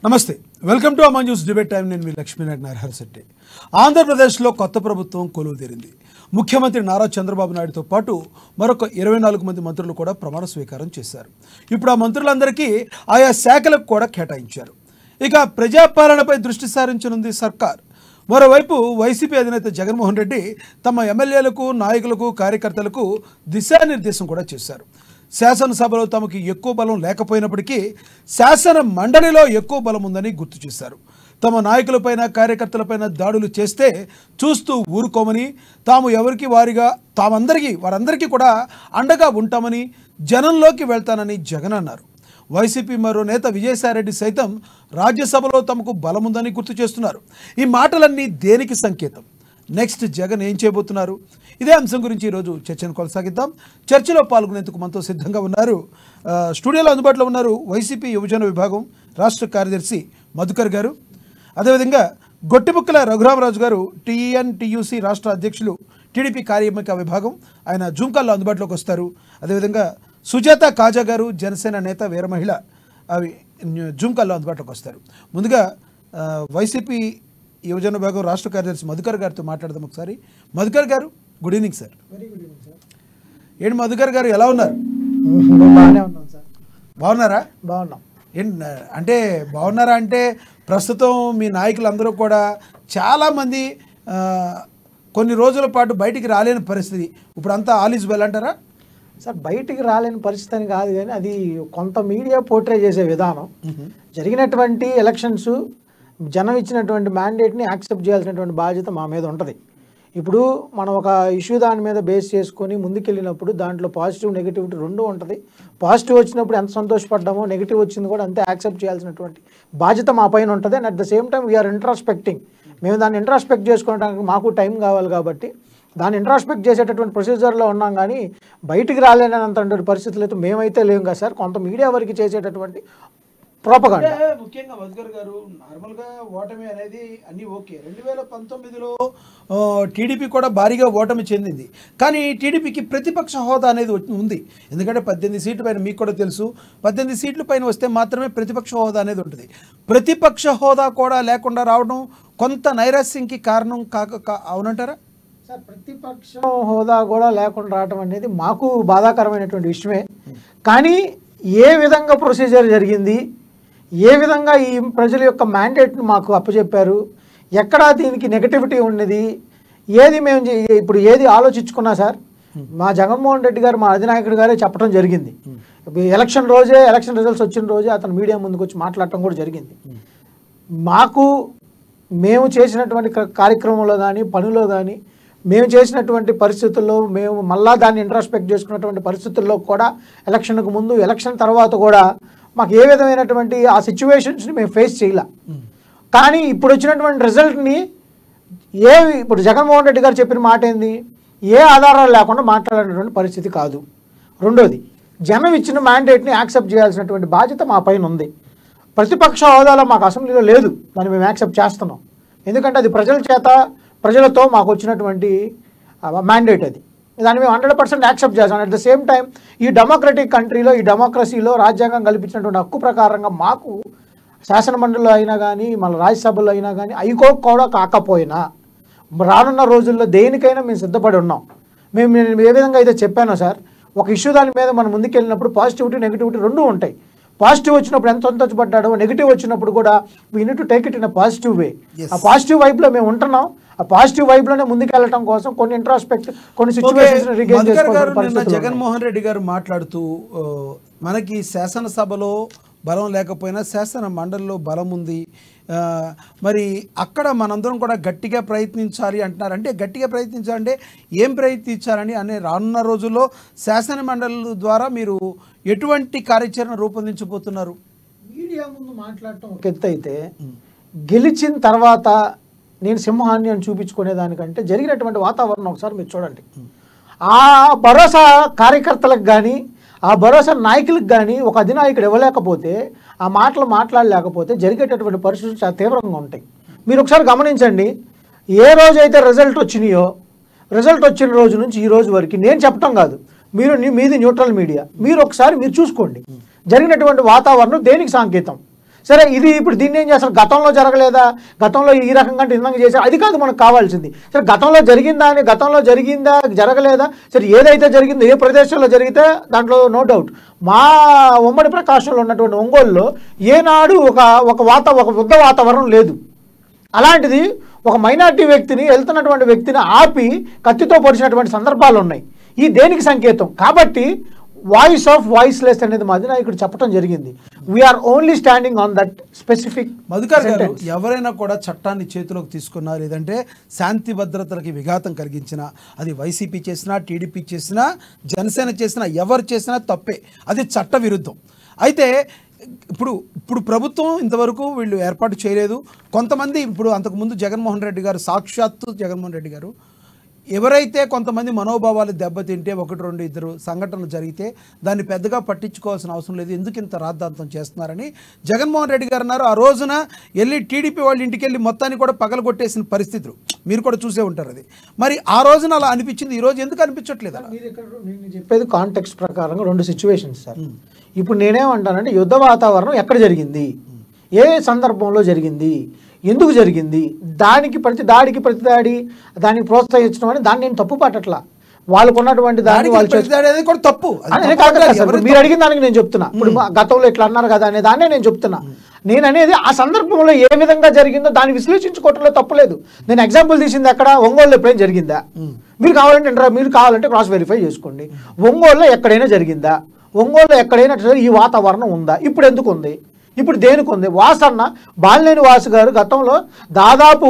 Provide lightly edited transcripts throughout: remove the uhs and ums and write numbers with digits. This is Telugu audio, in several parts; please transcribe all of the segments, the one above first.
నమస్తే, welcome to Aman news debate time. నేను మీ లక్ష్మీనారాయణ నరహరిశెట్టి. ఆంధ్రప్రదేశ్లో కొత్త ప్రభుత్వం కొలువుదీరింది. ముఖ్యమంత్రి నారా చంద్రబాబు నాయుడుతో పాటు మరొక 24 మంది మంత్రులు కూడా ప్రమాణ స్వీకారం చేశారు. ఇప్పుడు ఆ మంత్రులందరికీ ఆయా శాఖలకు కూడా కేటాయించారు. ఇక ప్రజాపాలనపై దృష్టి సారించనుంది సర్కార్. మరోవైపు వైసీపీ అధినేత జగన్మోహన్ రెడ్డి తమ ఎమ్మెల్యేలకు, నాయకులకు, కార్యకర్తలకు దిశానిర్దేశం కూడా చేశారు. శాసనసభలో తమకు ఎక్కువ బలం లేకపోయినప్పటికీ శాసన మండలిలో ఎక్కువ బలం ఉందని గుర్తు చేశారు. తమ నాయకులపైన, కార్యకర్తలపైన దాడులు చేస్తే చూస్తూ ఊరుకోమని, తాము ఎవరికి వారందరికీ కూడా అండగా ఉంటామని, జనంలోకి వెళ్తానని జగన్ అన్నారు. వైసీపీ మరో నేత విజయసాయిరెడ్డి సైతం రాజ్యసభలో తమకు బలముందని గుర్తు చేస్తున్నారు. ఈ మాటలన్నీ దేనికి సంకేతం? నెక్స్ట్ జగన్ ఏం చేయబోతున్నారు? ఇదే అంశం గురించి ఈరోజు చర్చను కొనసాగిద్దాం. చర్చలో పాల్గొనేందుకు మనతో సిద్ధంగా ఉన్నారు, స్టూడియోలో అందుబాటులో ఉన్నారు వైసీపీ యువజన విభాగం రాష్ట్ర కార్యదర్శి మధుకర్ గారు, అదేవిధంగా గొట్టిముక్కల రఘురామరాజు గారు, టీఎన్టీయూసీ రాష్ట్ర అధ్యక్షులు, టీడీపీ కార్యక్రమ విభాగం, ఆయన జూమ్ కాల్లో అందుబాటులోకి వస్తారు. అదేవిధంగా సుజాత కాజా గారు, జనసేన నేత, వీర మహిళ, అవి జూమ్ కాల్లో అందుబాటులోకి వస్తారు. ముందుగా వైసీపీ యువజన విభాగం రాష్ట్ర కార్యదర్శి మధుకర్ గారితో మాట్లాడదాం ఒకసారి. మధుకర్ గారు, good evening sir. Very good evening sir. ఏంటి మధుకర్ గారు, ఎలా ఉన్నారు? బాగానే ఉన్నాం సార్. బాగున్నారా? బాగున్నాం. అంటే బాగున్నారా అంటే ప్రస్తుతం మీ నాయకులందరూ కూడా చాలామంది కొన్ని రోజుల పాటు బయటికి రాలేని పరిస్థితి, ఇప్పుడు అంతా ఆల్ ఈజ్ వెల్ అంటారా? సార్, బయటికి రాలేని పరిస్థితి అని కాదు, కానీ అది కొంత మీడియా పోర్ట్రే చేసే విధానం. జరిగినటువంటి ఎలక్షన్స్, జనం ఇచ్చినటువంటి మ్యాండేట్ని యాక్సెప్ట్ చేయాల్సినటువంటి బాధ్యత మా మీద ఉంటుంది. ఇప్పుడు మనం ఒక ఇష్యూ దాని మీద బేస్ చేసుకొని ముందుకెళ్ళినప్పుడు దాంట్లో పాజిటివ్, నెగిటివిటీ రెండు ఉంటుంది. పాజిటివ్ వచ్చినప్పుడు ఎంత సంతోషపడ్డామో, నెగిటివ్ వచ్చింది కూడా అంతే యాక్సెప్ట్ చేయాల్సినటువంటి బాధ్యత మా పైన ఉంటుంది. And at the same time we are introspecting. మేము దాన్ని ఇంట్రాస్పెక్ట్ చేసుకోవడానికి మాకు టైం కావాలి కాబట్టి దాన్ని ఇంట్రాస్పెక్ట్ చేసేటటువంటి ప్రొసీజర్లో ఉన్నాం. కానీ బయటికి రాలేనంత పరిస్థితులు అయితే మేమైతే లేము కదా సార్. కొంత మీడియా వరకు చేసేటటువంటి ప్రోపగండా. ముఖ్యంగా మధుకర్ గారు, నార్మల్గా ఓటమి అనేది అన్నీ ఓకే. 2019లో టీడీపీ కూడా భారీగా ఓటమి చెందింది. కానీ టీడీపీకి ప్రతిపక్ష హోదా అనేది ఉంది. ఎందుకంటే 18 సీట్ల పైన మీకు కూడా తెలుసు, 18 సీట్ల పైన వస్తే మాత్రమే ప్రతిపక్ష హోదా అనేది ఉంటుంది. ప్రతిపక్ష హోదా కూడా లేకుండా రావడం కొంత నైరాశ్యంకి కారణం అవునంటారా? సార్, ప్రతిపక్ష హోదా కూడా లేకుండా రావడం అనేది మాకు బాధాకరమైనటువంటి విషయమే. కానీ ఏ విధంగా ప్రొసీజర్ జరిగింది, ఏ విధంగా ఈ ప్రజల యొక్క మ్యాండేట్ని మాకు అప్పచెప్పారు, ఎక్కడా దీనికి నెగటివిటీ ఉన్నది, ఏది మేము ఇప్పుడు ఏది ఆలోచించుకున్నా సార్, మా జగన్మోహన్ రెడ్డి గారు, మా అధినాయకుడు గారే చెప్పడం జరిగింది. ఎలక్షన్ రిజల్ట్స్ వచ్చిన రోజే అతను మీడియా ముందుకు వచ్చి మాట్లాడటం కూడా జరిగింది. మేము చేసినటువంటి కార్యక్రమంలో కానీ, పనిలో కానీ, మేము చేసినటువంటి పరిస్థితుల్లో, మేము మళ్ళా దాన్ని ఇంట్రాస్పెక్ట్ చేసుకున్నటువంటి పరిస్థితుల్లో కూడా, ఎలక్షన్కు ముందు, ఎలక్షన్ తర్వాత కూడా మాకు ఏ విధమైనటువంటి ఆ సిచ్యువేషన్స్ని మేము ఫేస్ చేయాల. కానీ ఇప్పుడు వచ్చినటువంటి రిజల్ట్ని ఇప్పుడు జగన్మోహన్ రెడ్డి గారు చెప్పిన మాట ఏంది, ఏ ఆధారాలు లేకుండా మాట్లాడేటువంటి పరిస్థితి కాదు. రెండోది, జనం ఇచ్చిన మ్యాండేట్ని యాక్సెప్ట్ చేయాల్సినటువంటి బాధ్యత మా పైన ఉంది. ప్రతిపక్ష హోదాలో మాకు అసెంబ్లీలో లేదు, దాన్ని మేము యాక్సెప్ట్ చేస్తున్నాం. ఎందుకంటే అది ప్రజలతో మాకు వచ్చినటువంటి మ్యాండేట్. అది దాన్ని మేము 100% యాక్సెప్ట్ చేస్తాం. అట్ ద సేమ్ టైం ఈ డెమోక్రటిక్ కంట్రీలో, ఈ డెమోక్రసీలో రాజ్యాంగం కల్పించినటువంటి హక్కు ప్రకారంగా మాకు శాసనమండలిలో అయినా కానీ, మన రాజ్యసభలో అయినా కానీ కూడా కాకపోయినా రానున్న రోజుల్లో దేనికైనా మేము సిద్ధపడి ఉన్నాం. నేను ఏ విధంగా అయితే చెప్పానో సార్, ఒక ఇష్యూ దాని మీద మనం ముందుకెళ్ళినప్పుడు పాజిటివిటీ, నెగిటివిటీ రెండూ ఉంటాయి. పాజిటివ్ వచ్చినప్పుడు ఎంత సంతోషపడ్డాడో, నెగిటివ్ వచ్చినప్పుడు కూడా we need to take it in a positive way. ఆ పాజిటివ్ వైపులో మేము ఉంటున్నాం. ఆ పాజిటివ్ వైపులోనే ముందుకెళ్ళటం కోసం కొన్ని ఇంట్రాస్పెక్ట్, కొన్ని సిచ్యువేషన్స్ రిగైన్ చేసుకోవాలి. జగన్మోహన్ రెడ్డి గారు మాట్లాడుతూ, మనకి శాసనసభలో బలం లేకపోయినా శాసన మండలిలో బలం ఉంది, మరి అక్కడ మనందరం కూడా గట్టిగా ప్రయత్నించాలి అంటున్నారు. అంటే గట్టిగా ప్రయత్నించాలంటే ఏం ప్రయత్నించాలని రానున్న రోజుల్లో శాసన మండలి ద్వారా మీరు ఎటువంటి కార్యాచరణ రూపొందించబోతున్నారు? మీడియా ముందు మాట్లాడటం ఒక ఎత్తు అయితే, గెలిచిన తర్వాత నేను సింహాన్ని అని చూపించుకునే దానికంటే జరిగినటువంటి వాతావరణం ఒకసారి మీరు చూడండి. ఆ భరోసా కార్యకర్తలకు కానీ, ఆ భరోసా నాయకులకు కానీ ఒక అధినాయకుడు ఇవ్వలేకపోతే, ఆ మాటలు మాట్లాడలేకపోతే జరిగేటటువంటి పరిస్థితులు చాలా తీవ్రంగా ఉంటాయి. మీరు ఒకసారి గమనించండి, ఏ రోజైతే రిజల్ట్ వచ్చినాయో, రిజల్ట్ వచ్చిన రోజు నుంచి ఈ రోజు వరకు, నేను చెప్పటం కాదు, మీది న్యూట్రల్ మీడియా, మీరు ఒకసారి చూసుకోండి జరిగినటువంటి వాతావరణం దేనికి సంకేతం. సరే ఇది ఇప్పుడు దీన్ని ఏం చేస్తారు, గతంలో జరగలేదా, గతంలో ఈ రకంగా ఇందంగా చేశారు, అది కాదు మనకు కావాల్సింది. సరే గతంలో జరిగిందా అని, గతంలో జరిగిందా జరగలేదా, సరే ఏదైతే జరిగిందో ఏ ప్రదేశంలో జరిగితే దాంట్లో నో డౌట్. మా ఉమ్మడి ప్రకాశంలో ఉన్నటువంటి ఒంగోలులో ఏనాడు ఒక యుద్ధ వాతావరణం లేదు. అలాంటిది ఒక మైనార్టీ వ్యక్తిని, వెళ్తున్నటువంటి వ్యక్తిని ఆపి కత్తితో పొడిచినటువంటి సందర్భాలు ఉన్నాయి. ఈ దేనికి సంకేతం? కాబట్టి వాయిస్ ఆఫ్ వాయిస్లెస్ అనేది మా అధినాయకుడు చెప్పడం జరిగింది. We are only standing on that specific. Madhukar garu, ఎవరైనా కూడా చట్టాన్ని చేతిలోకి తీసుకున్నా, లేదంటే శాంతి భద్రతలకి విఘాతం కలిగించినా, అది వైసీపీ చేసినా, టీడీపీ చేసినా, జనసేన చేసినా, ఎవరు చేసినా తప్పే, అది చట్ట విరుద్ధం. అయితే ఇప్పుడు ప్రభుత్వం ఇంతవరకు వీళ్ళు ఏర్పాటు చేయలేదు. కొంతమంది ఇప్పుడు అంతకుముందు జగన్మోహన్ రెడ్డి గారు, సాక్షాత్తు జగన్మోహన్ రెడ్డి గారు, ఎవరైతే కొంతమంది మనోభావాలు దెబ్బతింటే 1-2 సంఘటనలు జరిగితే దాన్ని పెద్దగా పట్టించుకోవాల్సిన అవసరం లేదు, ఎందుకు ఇంత రాద్ధాంతం చేస్తున్నారని జగన్మోహన్ రెడ్డి గారు అన్నారు. ఆ రోజున వెళ్ళి టీడీపీ వాళ్ళ ఇంటికి వెళ్ళి మొత్తాన్ని కూడా పగలగొట్టేసిన పరిస్థితులు మీరు కూడా చూసే ఉంటారు. అది మరి ఆ రోజున అలా అనిపించింది, ఈ రోజు ఎందుకు అనిపించట్లేదు? నేను చెప్పేది కాంటెక్స్ట్ ప్రకారంగా 2 సిచ్యువేషన్స్ సార్. ఇప్పుడు నేనేమంటానంటే యుద్ధ వాతావరణం ఎక్కడ జరిగింది, ఏ సందర్భంలో జరిగింది, ఎందుకు జరిగింది, దాడికి ప్రతిదాడి దానికి ప్రోత్సహించడం అని దాన్ని నేను తప్పు పట్టట్లా. వాళ్ళకు ఉన్నటువంటి దాన్ని వాళ్ళు కూడా తప్పు. మీరు అడిగిన దానికి నేను చెప్తున్నా. ఇప్పుడు గతంలో ఇట్లా అన్నారు కదా అనే దాన్నే నేను చెప్తున్నా. నేను అనేది ఆ సందర్భంలో ఏ విధంగా జరిగిందో దాన్ని విశ్లేషించుకోవటంలో తప్పులేదు. నేను ఎగ్జాంపుల్ తీసింది ఎక్కడ, ఒంగోలులో ఎప్పుడైనా జరిగిందా? మీరు కావాలంటే క్రాస్ వెరిఫై చేసుకోండి. ఒంగోలులో ఎక్కడైనా జరిగిందా? ఒంగోలులో ఎక్కడైనా ఈ వాతావరణం ఉందా? ఇప్పుడు ఎందుకు ఉంది? ఇప్పుడు దేనికి ఉంది? వాసన్న బాలినేని వాసు గారు గతంలో దాదాపు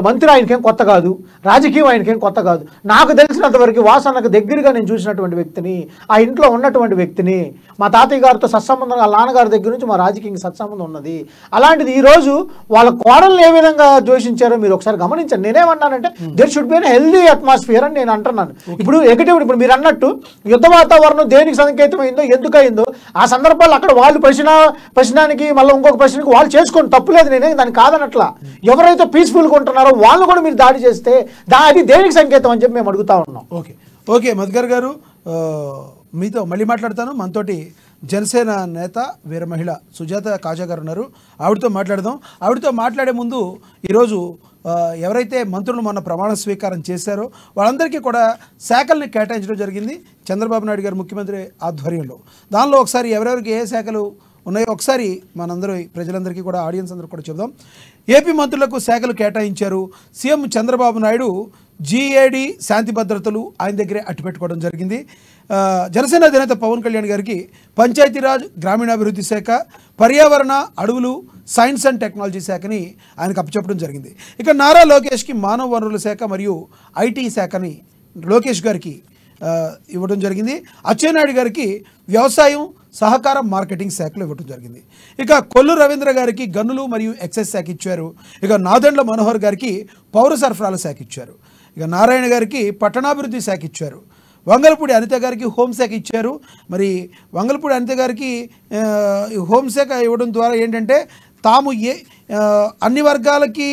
మంత్రి, ఆయనకేం కొత్త కాదు, రాజకీయం ఆయనకేం కొత్త కాదు. నాకు తెలిసినంతవరకు వాసన్నకు దగ్గరగా నేను చూసినటువంటి వ్యక్తిని, ఆ ఇంట్లో ఉన్నటువంటి వ్యక్తిని, మా తాతయ్య గారితో సత్సంబంధం, వాళ్ళ నాన్నగారి దగ్గర నుంచి మా రాజకీయ సత్సంబంధం ఉన్నది. అలాంటిది ఈరోజు వాళ్ళ కోడల్ని ఏ విధంగా ద్వేషించారో మీరు ఒకసారి గమనించండి. నేనేమన్నానంటే there should be an healthy atmosphere అని నేను అంటున్నాను. ఇప్పుడు మీరు అన్నట్టు యుద్ధ వాతావరణం దేనికి సంకేతమైందో, ఎందుకయిందో ఆ సందర్భాలు అక్కడ వాళ్ళు ప్రశ్నానికి మళ్ళీ ఇంకొక ప్రశ్నకి వాళ్ళు చేసుకోండి, తప్పులేదు, నేనే దాన్ని కాదనట్లా. ఎవరైతే పీస్ఫుల్గా ఉంటున్నారో వాళ్ళు కూడా మీరు దాడి చేస్తే అది దేనికి సంకేతం అని చెప్పి మేము అడుగుతా ఉన్నాం. ఓకే మధుకర్ గారు, మీతో మళ్ళీ మాట్లాడతాను. మనతోటి జనసేన నేత వీర మహిళ సుజాత కాజా గారు ఉన్నారు, ఆవిడతో మాట్లాడదాం. ఆవిడతో మాట్లాడే ముందు ఈరోజు ఎవరైతే మంత్రులు మొన్న ప్రమాణ స్వీకారం చేశారో వాళ్ళందరికీ కూడా శాఖల్ని కేటాయించడం జరిగింది చంద్రబాబు నాయుడు గారు ముఖ్యమంత్రి ఆధ్వర్యంలో. దానిలో ఒకసారి ఎవరెవరికి ఏ శాఖలు ఉన్నాయో ఒకసారి మనందరూ, ప్రజలందరికీ కూడా, ఆడియన్స్ అందరూ కూడా చెబుదాం. ఏపీ మంత్రులకు శాఖలు కేటాయించారు. సీఎం చంద్రబాబు నాయుడు జీఏడీ శాంతి భద్రతలు ఆయన దగ్గరే అట్టిపెట్టుకోవడం జరిగింది. జనసేన అధినేత పవన్ కళ్యాణ్ గారికి పంచాయతీరాజ్ గ్రామీణాభివృద్ధి శాఖ, పర్యావరణ, అడవులు, సైన్స్ అండ్ టెక్నాలజీ శాఖని ఆయనకు అప్పచెప్పడం జరిగింది. ఇక నారా లోకేష్కి మానవ వనరుల శాఖ మరియు ఐటీ శాఖని లోకేష్ గారికి ఇవ్వడం జరిగింది. అచ్చెన్నాయుడు గారికి వ్యవసాయం, సహకారం, మార్కెటింగ్ శాఖలు ఇవ్వడం జరిగింది. ఇక కొల్లు రవీంద్ర గారికి గనులు మరియు ఎక్సైజ్ శాఖ ఇచ్చారు. ఇక నాదెండ్ల మనోహర్ గారికి పౌర సరఫరాల శాఖ ఇచ్చారు. ఇక నారాయణ గారికి పట్టణాభివృద్ధి శాఖ ఇచ్చారు. వంగలపూడి అనిత గారికి హోంశాఖ ఇచ్చారు. మరి వంగలపూడి అనిత గారికి హోంశాఖ ఇవ్వడం ద్వారా ఏంటంటే తాము అన్ని వర్గాలకి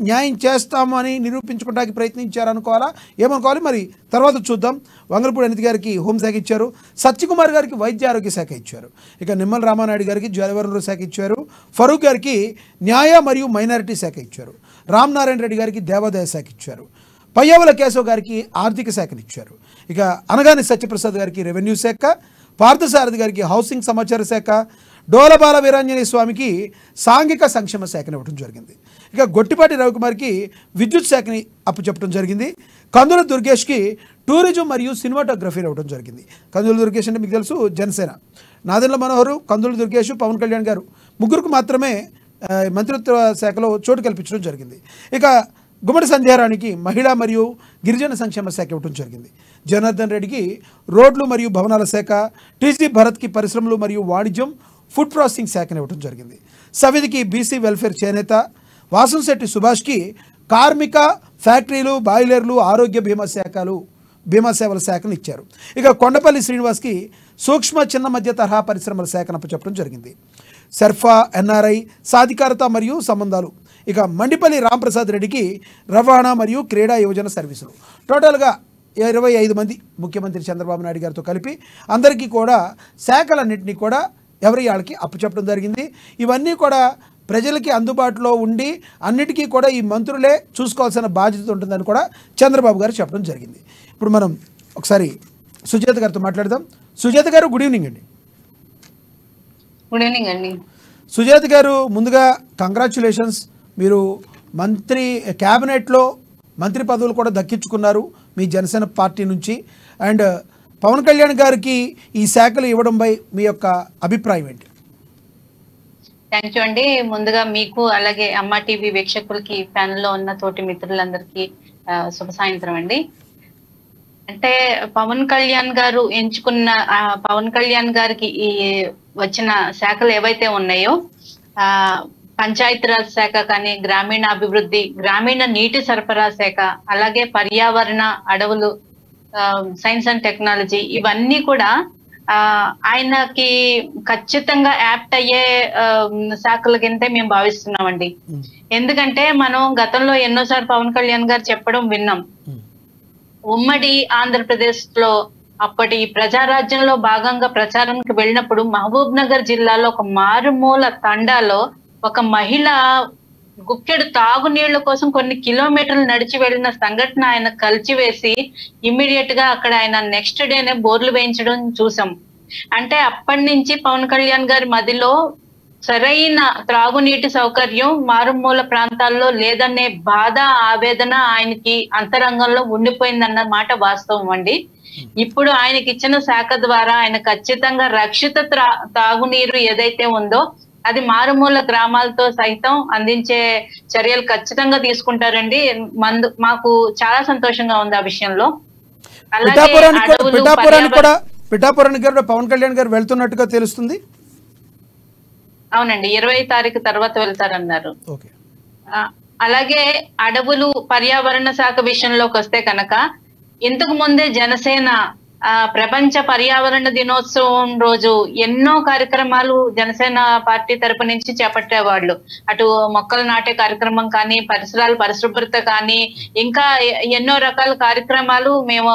న్యాయం చేస్తామని నిరూపించుకోవడానికి ప్రయత్నించారనుకోవాలా, ఏమనుకోవాలి మరి తర్వాత చూద్దాం. వంగలపూడి అనిత గారికి హోంశాఖ ఇచ్చారు. సత్యకుమార్ గారికి వైద్య ఆరోగ్య శాఖ ఇచ్చారు. ఇక నిమ్మల రామానాయుడు గారికి జలవనరుల శాఖ ఇచ్చారు. ఫరూక్ గారికి న్యాయ మరియు మైనారిటీ శాఖ ఇచ్చారు. రామనారాయణ రెడ్డి గారికి దేవాదాయ శాఖ ఇచ్చారు. పయ్యవుల కేశవ్ గారికి ఆర్థిక శాఖను ఇచ్చారు. ఇక అనగాని సత్యప్రసాద్ గారికి రెవెన్యూ శాఖ, పార్థసారథి గారికి హౌసింగ్ సమాచార శాఖ, డోలబాల వీరాంజనేయ స్వామికి సాంఘిక సంక్షేమ శాఖను ఇవ్వడం జరిగింది. ఇక గొట్టిపాటి రవికుమార్కి విద్యుత్ శాఖని అప్పచెప్పడం జరిగింది. కందుల దుర్గేష్కి టూరిజం మరియు సినిమాటోగ్రఫీ ఇవ్వడం జరిగింది. కందుల దుర్గేష్ అంటే మీకు తెలుసు జనసేన. నాదెండ్ల మనోహరు, కందుల దుర్గేష్, పవన్ కళ్యాణ్ గారు ముగ్గురికి మాత్రమే మంత్రిత్వ శాఖలో చోటు కల్పించడం జరిగింది. ఇక గుమ్మడి సంధ్యారానికి మహిళా మరియు గిరిజన సంక్షేమ శాఖ ఇవ్వడం జరిగింది. జనార్దన్ రెడ్డికి రోడ్లు మరియు భవనాల శాఖ, టీజీ భరత్కి పరిశ్రమలు మరియు వాణిజ్యం, ఫుడ్ ప్రాసెసింగ్ శాఖను ఇవ్వడం జరిగింది. సవిధికి బీసీ వెల్ఫేర్ చేనేత, వాసంశెట్టి సుభాష్కి కార్మిక, ఫ్యాక్టరీలు, బాయిలర్లు, ఆరోగ్య బీమా సేవల శాఖను ఇచ్చారు. ఇక కొండపల్లి శ్రీనివాస్కి సూక్ష్మ, చిన్న, మధ్య తరహా పరిశ్రమల శాఖను అప్పచెప్పడం జరిగింది. సర్ఫా, ఎన్ఆర్ఐ, సాధికారత మరియు సంబంధాలు. ఇక మండిపల్లి రాంప్రసాద్ రెడ్డికి రవాణా మరియు క్రీడా యువజన సర్వీసులు. టోటల్గా 25 మంది ముఖ్యమంత్రి చంద్రబాబు నాయుడు గారితో కలిపి అందరికీ కూడా శాఖలన్నింటినీ కూడా ఎవరి వాళ్ళకి అప్పచెప్పడం జరిగింది. ఇవన్నీ కూడా ప్రజలకి అందుబాటులో ఉండి అన్నిటికీ కూడా ఈ మంత్రులే చూసుకోవాల్సిన బాధ్యత ఉంటుందని కూడా చంద్రబాబు గారు చెప్పడం జరిగింది. ఇప్పుడు మనం ఒకసారి సుజాత గారితో మాట్లాడదాం. సుజాత గారు, గుడ్ ఈవినింగ్ అండి. గుడ్ ఈవినింగ్ అండి. సుజాత గారు, ముందుగా కంగ్రాచ్యులేషన్స్. మీరు క్యాబినెట్లో మంత్రి పదవులు కూడా దక్కించుకున్నారు మీ జనసేన పార్టీ నుంచి. అండ్ పవన్ కళ్యాణ్ గారికి ఈ శాఖలు ఇవ్వడంపై మీ యొక్క అభిప్రాయం ఏంటి? థ్యాంక్ యూ అండి. ముందుగా మీకు అలాగే అమ్మ టీవీ వీక్షకులకి, ప్యానెల్లో ఉన్న తోటి మిత్రులందరికీ శుభ సాయంత్రం అండి. అంటే పవన్ కళ్యాణ్ గారు ఎంచుకున్న పవన్ కళ్యాణ్ గారికి ఈ వచ్చిన శాఖలు ఏవైతే ఉన్నాయో పంచాయతీరాజ్ శాఖ కానీ, గ్రామీణాభివృద్ధి, గ్రామీణ నీటి సరఫరా శాఖ, అలాగే పర్యావరణ, అడవులు, సైన్స్ అండ్ టెక్నాలజీ, ఇవన్నీ కూడా ఆయనకి ఖచ్చితంగా యాప్ట్ అయ్యే శాఖల కింద మేము భావిస్తున్నామండి. ఎందుకంటే మనం గతంలో ఎన్నోసార్లు పవన్ కళ్యాణ్ గారు చెప్పడం విన్నాం. ఉమ్మడి ఆంధ్రప్రదేశ్ లో అప్పటి ప్రజారాజ్యంలో భాగంగా ప్రచారానికి వెళ్ళినప్పుడు మహబూబ్ నగర్ జిల్లాలో ఒక మారుమూల తండాలో ఒక మహిళ గుక్కెడు తాగునీళ్ల కోసం కొన్ని కిలోమీటర్లు నడిచి వెళ్ళిన సంఘటన ఆయన కలిచివేసి ఇమ్మీడియట్ గా అక్కడ ఆయన నెక్స్ట్ డేనే బోర్లు వేయించడం చూసాం. అంటే అప్పటి నుంచి పవన్ కళ్యాణ్ గారి మదిలో సరైన త్రాగునీటి సౌకర్యం మారుమూల ప్రాంతాల్లో లేదనే బాధ, ఆవేదన ఆయనకి అంతరంగంలో ఉండిపోయిందన్న మాట వాస్తవం అండి. ఇప్పుడు ఆయనకి ఇచ్చిన శాఖ ద్వారా ఆయన ఖచ్చితంగా రక్షిత తాగునీరు ఏదైతే ఉందో అది మారుమూల గ్రామాలతో సైతం అందించే చర్యలు ఖచ్చితంగా తీసుకుంటారండి. మాకు చాలా సంతోషంగా ఉంది ఆ విషయంలో. పిఠాపురానికి కూడా పవన్ కళ్యాణ్ గారు వెళ్తున్నట్టుగా తెలుస్తుంది. అవునండి, 20 తారీఖు తర్వాత వెళ్తారన్నారు. అలాగే అడవులు, పర్యావరణ శాఖ విషయంలోకి వస్తే కనుక ఇంతకు ముందే జనసేన ప్రపంచ పర్యావరణ దినోత్సవం రోజు ఎన్నో కార్యక్రమాలు జనసేన పార్టీ తరపు నుంచి చేపట్టేవాళ్ళు. అటు మొక్కలు నాటే కార్యక్రమం కానీ, పరిసరాల పరిశుభ్రత కానీ, ఇంకా ఎన్నో రకాల కార్యక్రమాలు మేము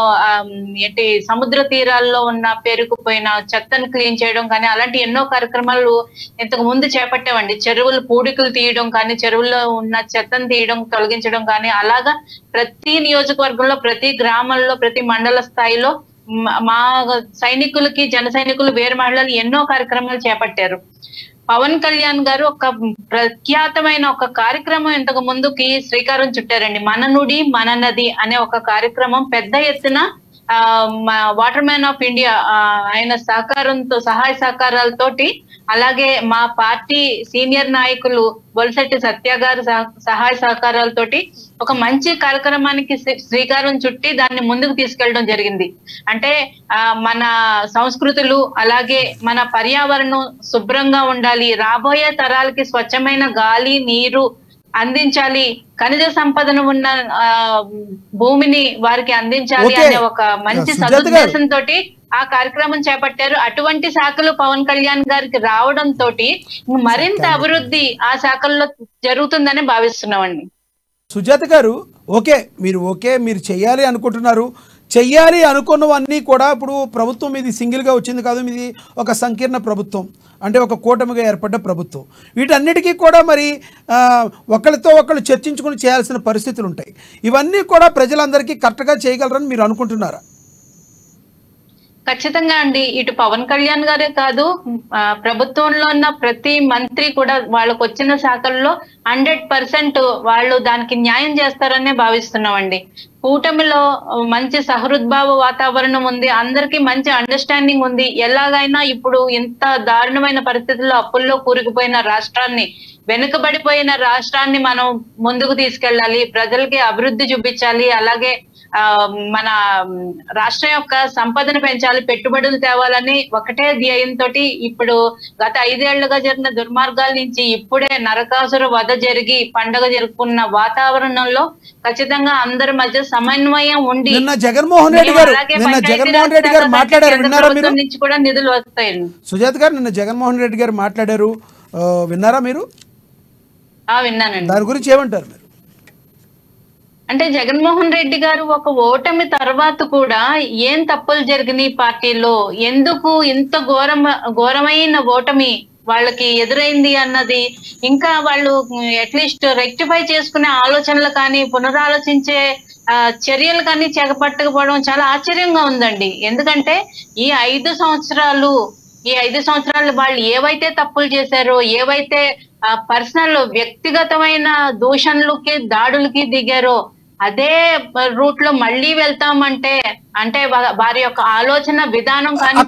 సముద్ర తీరాల్లో ఉన్న పేరుకుపోయిన చెత్తను క్లీన్ చేయడం కానీ, అలాంటి ఎన్నో కార్యక్రమాలు ఇంతకు ముందు చేపట్టేవండి. చెరువులు పూడికలు తీయడం కానీ, చెరువుల్లో ఉన్న చెత్తను తీయడం, తొలగించడం కానీ, అలాగా ప్రతి నియోజకవర్గంలో, ప్రతి గ్రామంలో, ప్రతి మండల స్థాయిలో మా సైనికులకి, జన సైనికులు, వీర మహిళలు ఎన్నో కార్యక్రమాలు చేపట్టారు. పవన్ కళ్యాణ్ గారు ఒక ప్రఖ్యాతమైన ఒక కార్యక్రమం ఇంతకు ముందుకి శ్రీకారం చుట్టారండి. మన నుడి మన నది అనే ఒక కార్యక్రమం పెద్ద ఎత్తున వాటర్ మ్యాన్ ఆఫ్ ఇండియా ఆయన సహకారంతో, సహాయ సహకారాలతోటి, అలాగే మా పార్టీ సీనియర్ నాయకులు బొలిశెట్టి సత్య గారు సహాయ సహకారాలతోటి ఒక మంచి కార్యక్రమానికి శ్రీకారం చుట్టి దాన్ని ముందుకు తీసుకెళ్ళడం జరిగింది. అంటే మన సంస్కృతులు, అలాగే మన పర్యావరణం శుభ్రంగా ఉండాలి, రాబోయే తరాలకి స్వచ్ఛమైన గాలి, నీరు అందించాలి, ఖనిజ సంపదను ఉన్న భూమిని వారికి అందించాలి అనే ఒక మంచి సదుద్దేశంతో ఆ కార్యక్రమం చేపట్టారు. అటువంటి శాఖలు పవన్ కళ్యాణ్ గారికి రావడం తోటి మరింత అభివృద్ధి ఆ శాఖల్లో జరుగుతుందని భావిస్తున్నామండి. సుజాత గారు, మీరు చెయ్యాలి అనుకుంటున్నారు. చెయ్యాలి అనుకున్నవన్నీ కూడా ఇప్పుడు ప్రభుత్వం ఇది సింగిల్గా వచ్చింది కాదు, ఇది ఒక సంకీర్ణ ప్రభుత్వం, అంటే ఒక కూటమిగా ఏర్పడ్డ ప్రభుత్వం. వీటన్నిటికీ కూడా మరి ఒకరితో ఒకళ్ళు చర్చించుకుని చేయాల్సిన పరిస్థితులు ఉంటాయి. ఇవన్నీ కూడా ప్రజలందరికీ కరెక్ట్గా చేయగలరని మీరు అనుకుంటున్నారా? ఖచ్చితంగా అండి. ఇటు పవన్ కళ్యాణ్ గారే కాదు, ప్రభుత్వంలో ఉన్న ప్రతి మంత్రి కూడా వాళ్ళకు వచ్చిన శాఖల్లో 100% వాళ్ళు దానికి న్యాయం చేస్తారనే భావిస్తున్నామండి. కూటమిలో మంచి సహృద్భావ వాతావరణం ఉంది, అందరికీ మంచి అండర్స్టాండింగ్ ఉంది. ఎలాగైనా ఇప్పుడు ఇంత దారుణమైన పరిస్థితుల్లో అప్పుల్లో కూరుకుపోయిన రాష్ట్రాన్ని, వెనుకబడిపోయిన రాష్ట్రాన్ని మనం ముందుకు తీసుకెళ్ళాలి, ప్రజలకి అభివృద్ధి చూపించాలి, అలాగే మన రాష్ట్రం యొక్క సంపదను పెంచాలి, పెట్టుబడులు తేవాలని ఒకటే ధ్యేయంతో ఇప్పుడు గత 5 ఏళ్లుగా జరిగిన దుర్మార్గాల నుంచి ఇప్పుడే నరకాసుర వధ జరిగి పండగ జరుపుకున్న వాతావరణంలో ఖచ్చితంగా అందరి మధ్య సమన్వయం ఉండి జగన్మోహన్ రెడ్డి గారు మాట్లాడారు, విన్నారా మీరు? నుంచి కూడా నిధులు వస్తాయండి. సుజాత గారు, నిన్న జగన్మోహన్ రెడ్డి గారు మాట్లాడారు, విన్నారా మీరు? విన్నానండి. దాని గురించి ఏమంటారు మీరు? అంటే జగన్మోహన్ రెడ్డి గారు ఒక ఓటమి తర్వాత కూడా ఏం తప్పులు జరిగినాయి పార్టీలో, ఎందుకు ఇంత ఘోరమైన ఓటమి వాళ్ళకి ఎదురైంది అన్నది ఇంకా వాళ్ళు అట్లీస్ట్ రెక్టిఫై చేసుకునే ఆలోచనలు కానీ పునరాలోచించే చర్యలు కానీ చేపట్టకపోవడం చాలా ఆశ్చర్యంగా ఉందండి. ఎందుకంటే ఈ 5 సంవత్సరాలు వాళ్ళు ఏవైతే తప్పులు చేశారో, ఏవైతే పర్సనల్ వ్యక్తిగతమైన దూషణలకి దాడులకి దిగారో అదే రూట్ లో మళ్ళీ వెళ్తామంటే అంటే వారి యొక్క ఆలోచన విధానం కానీ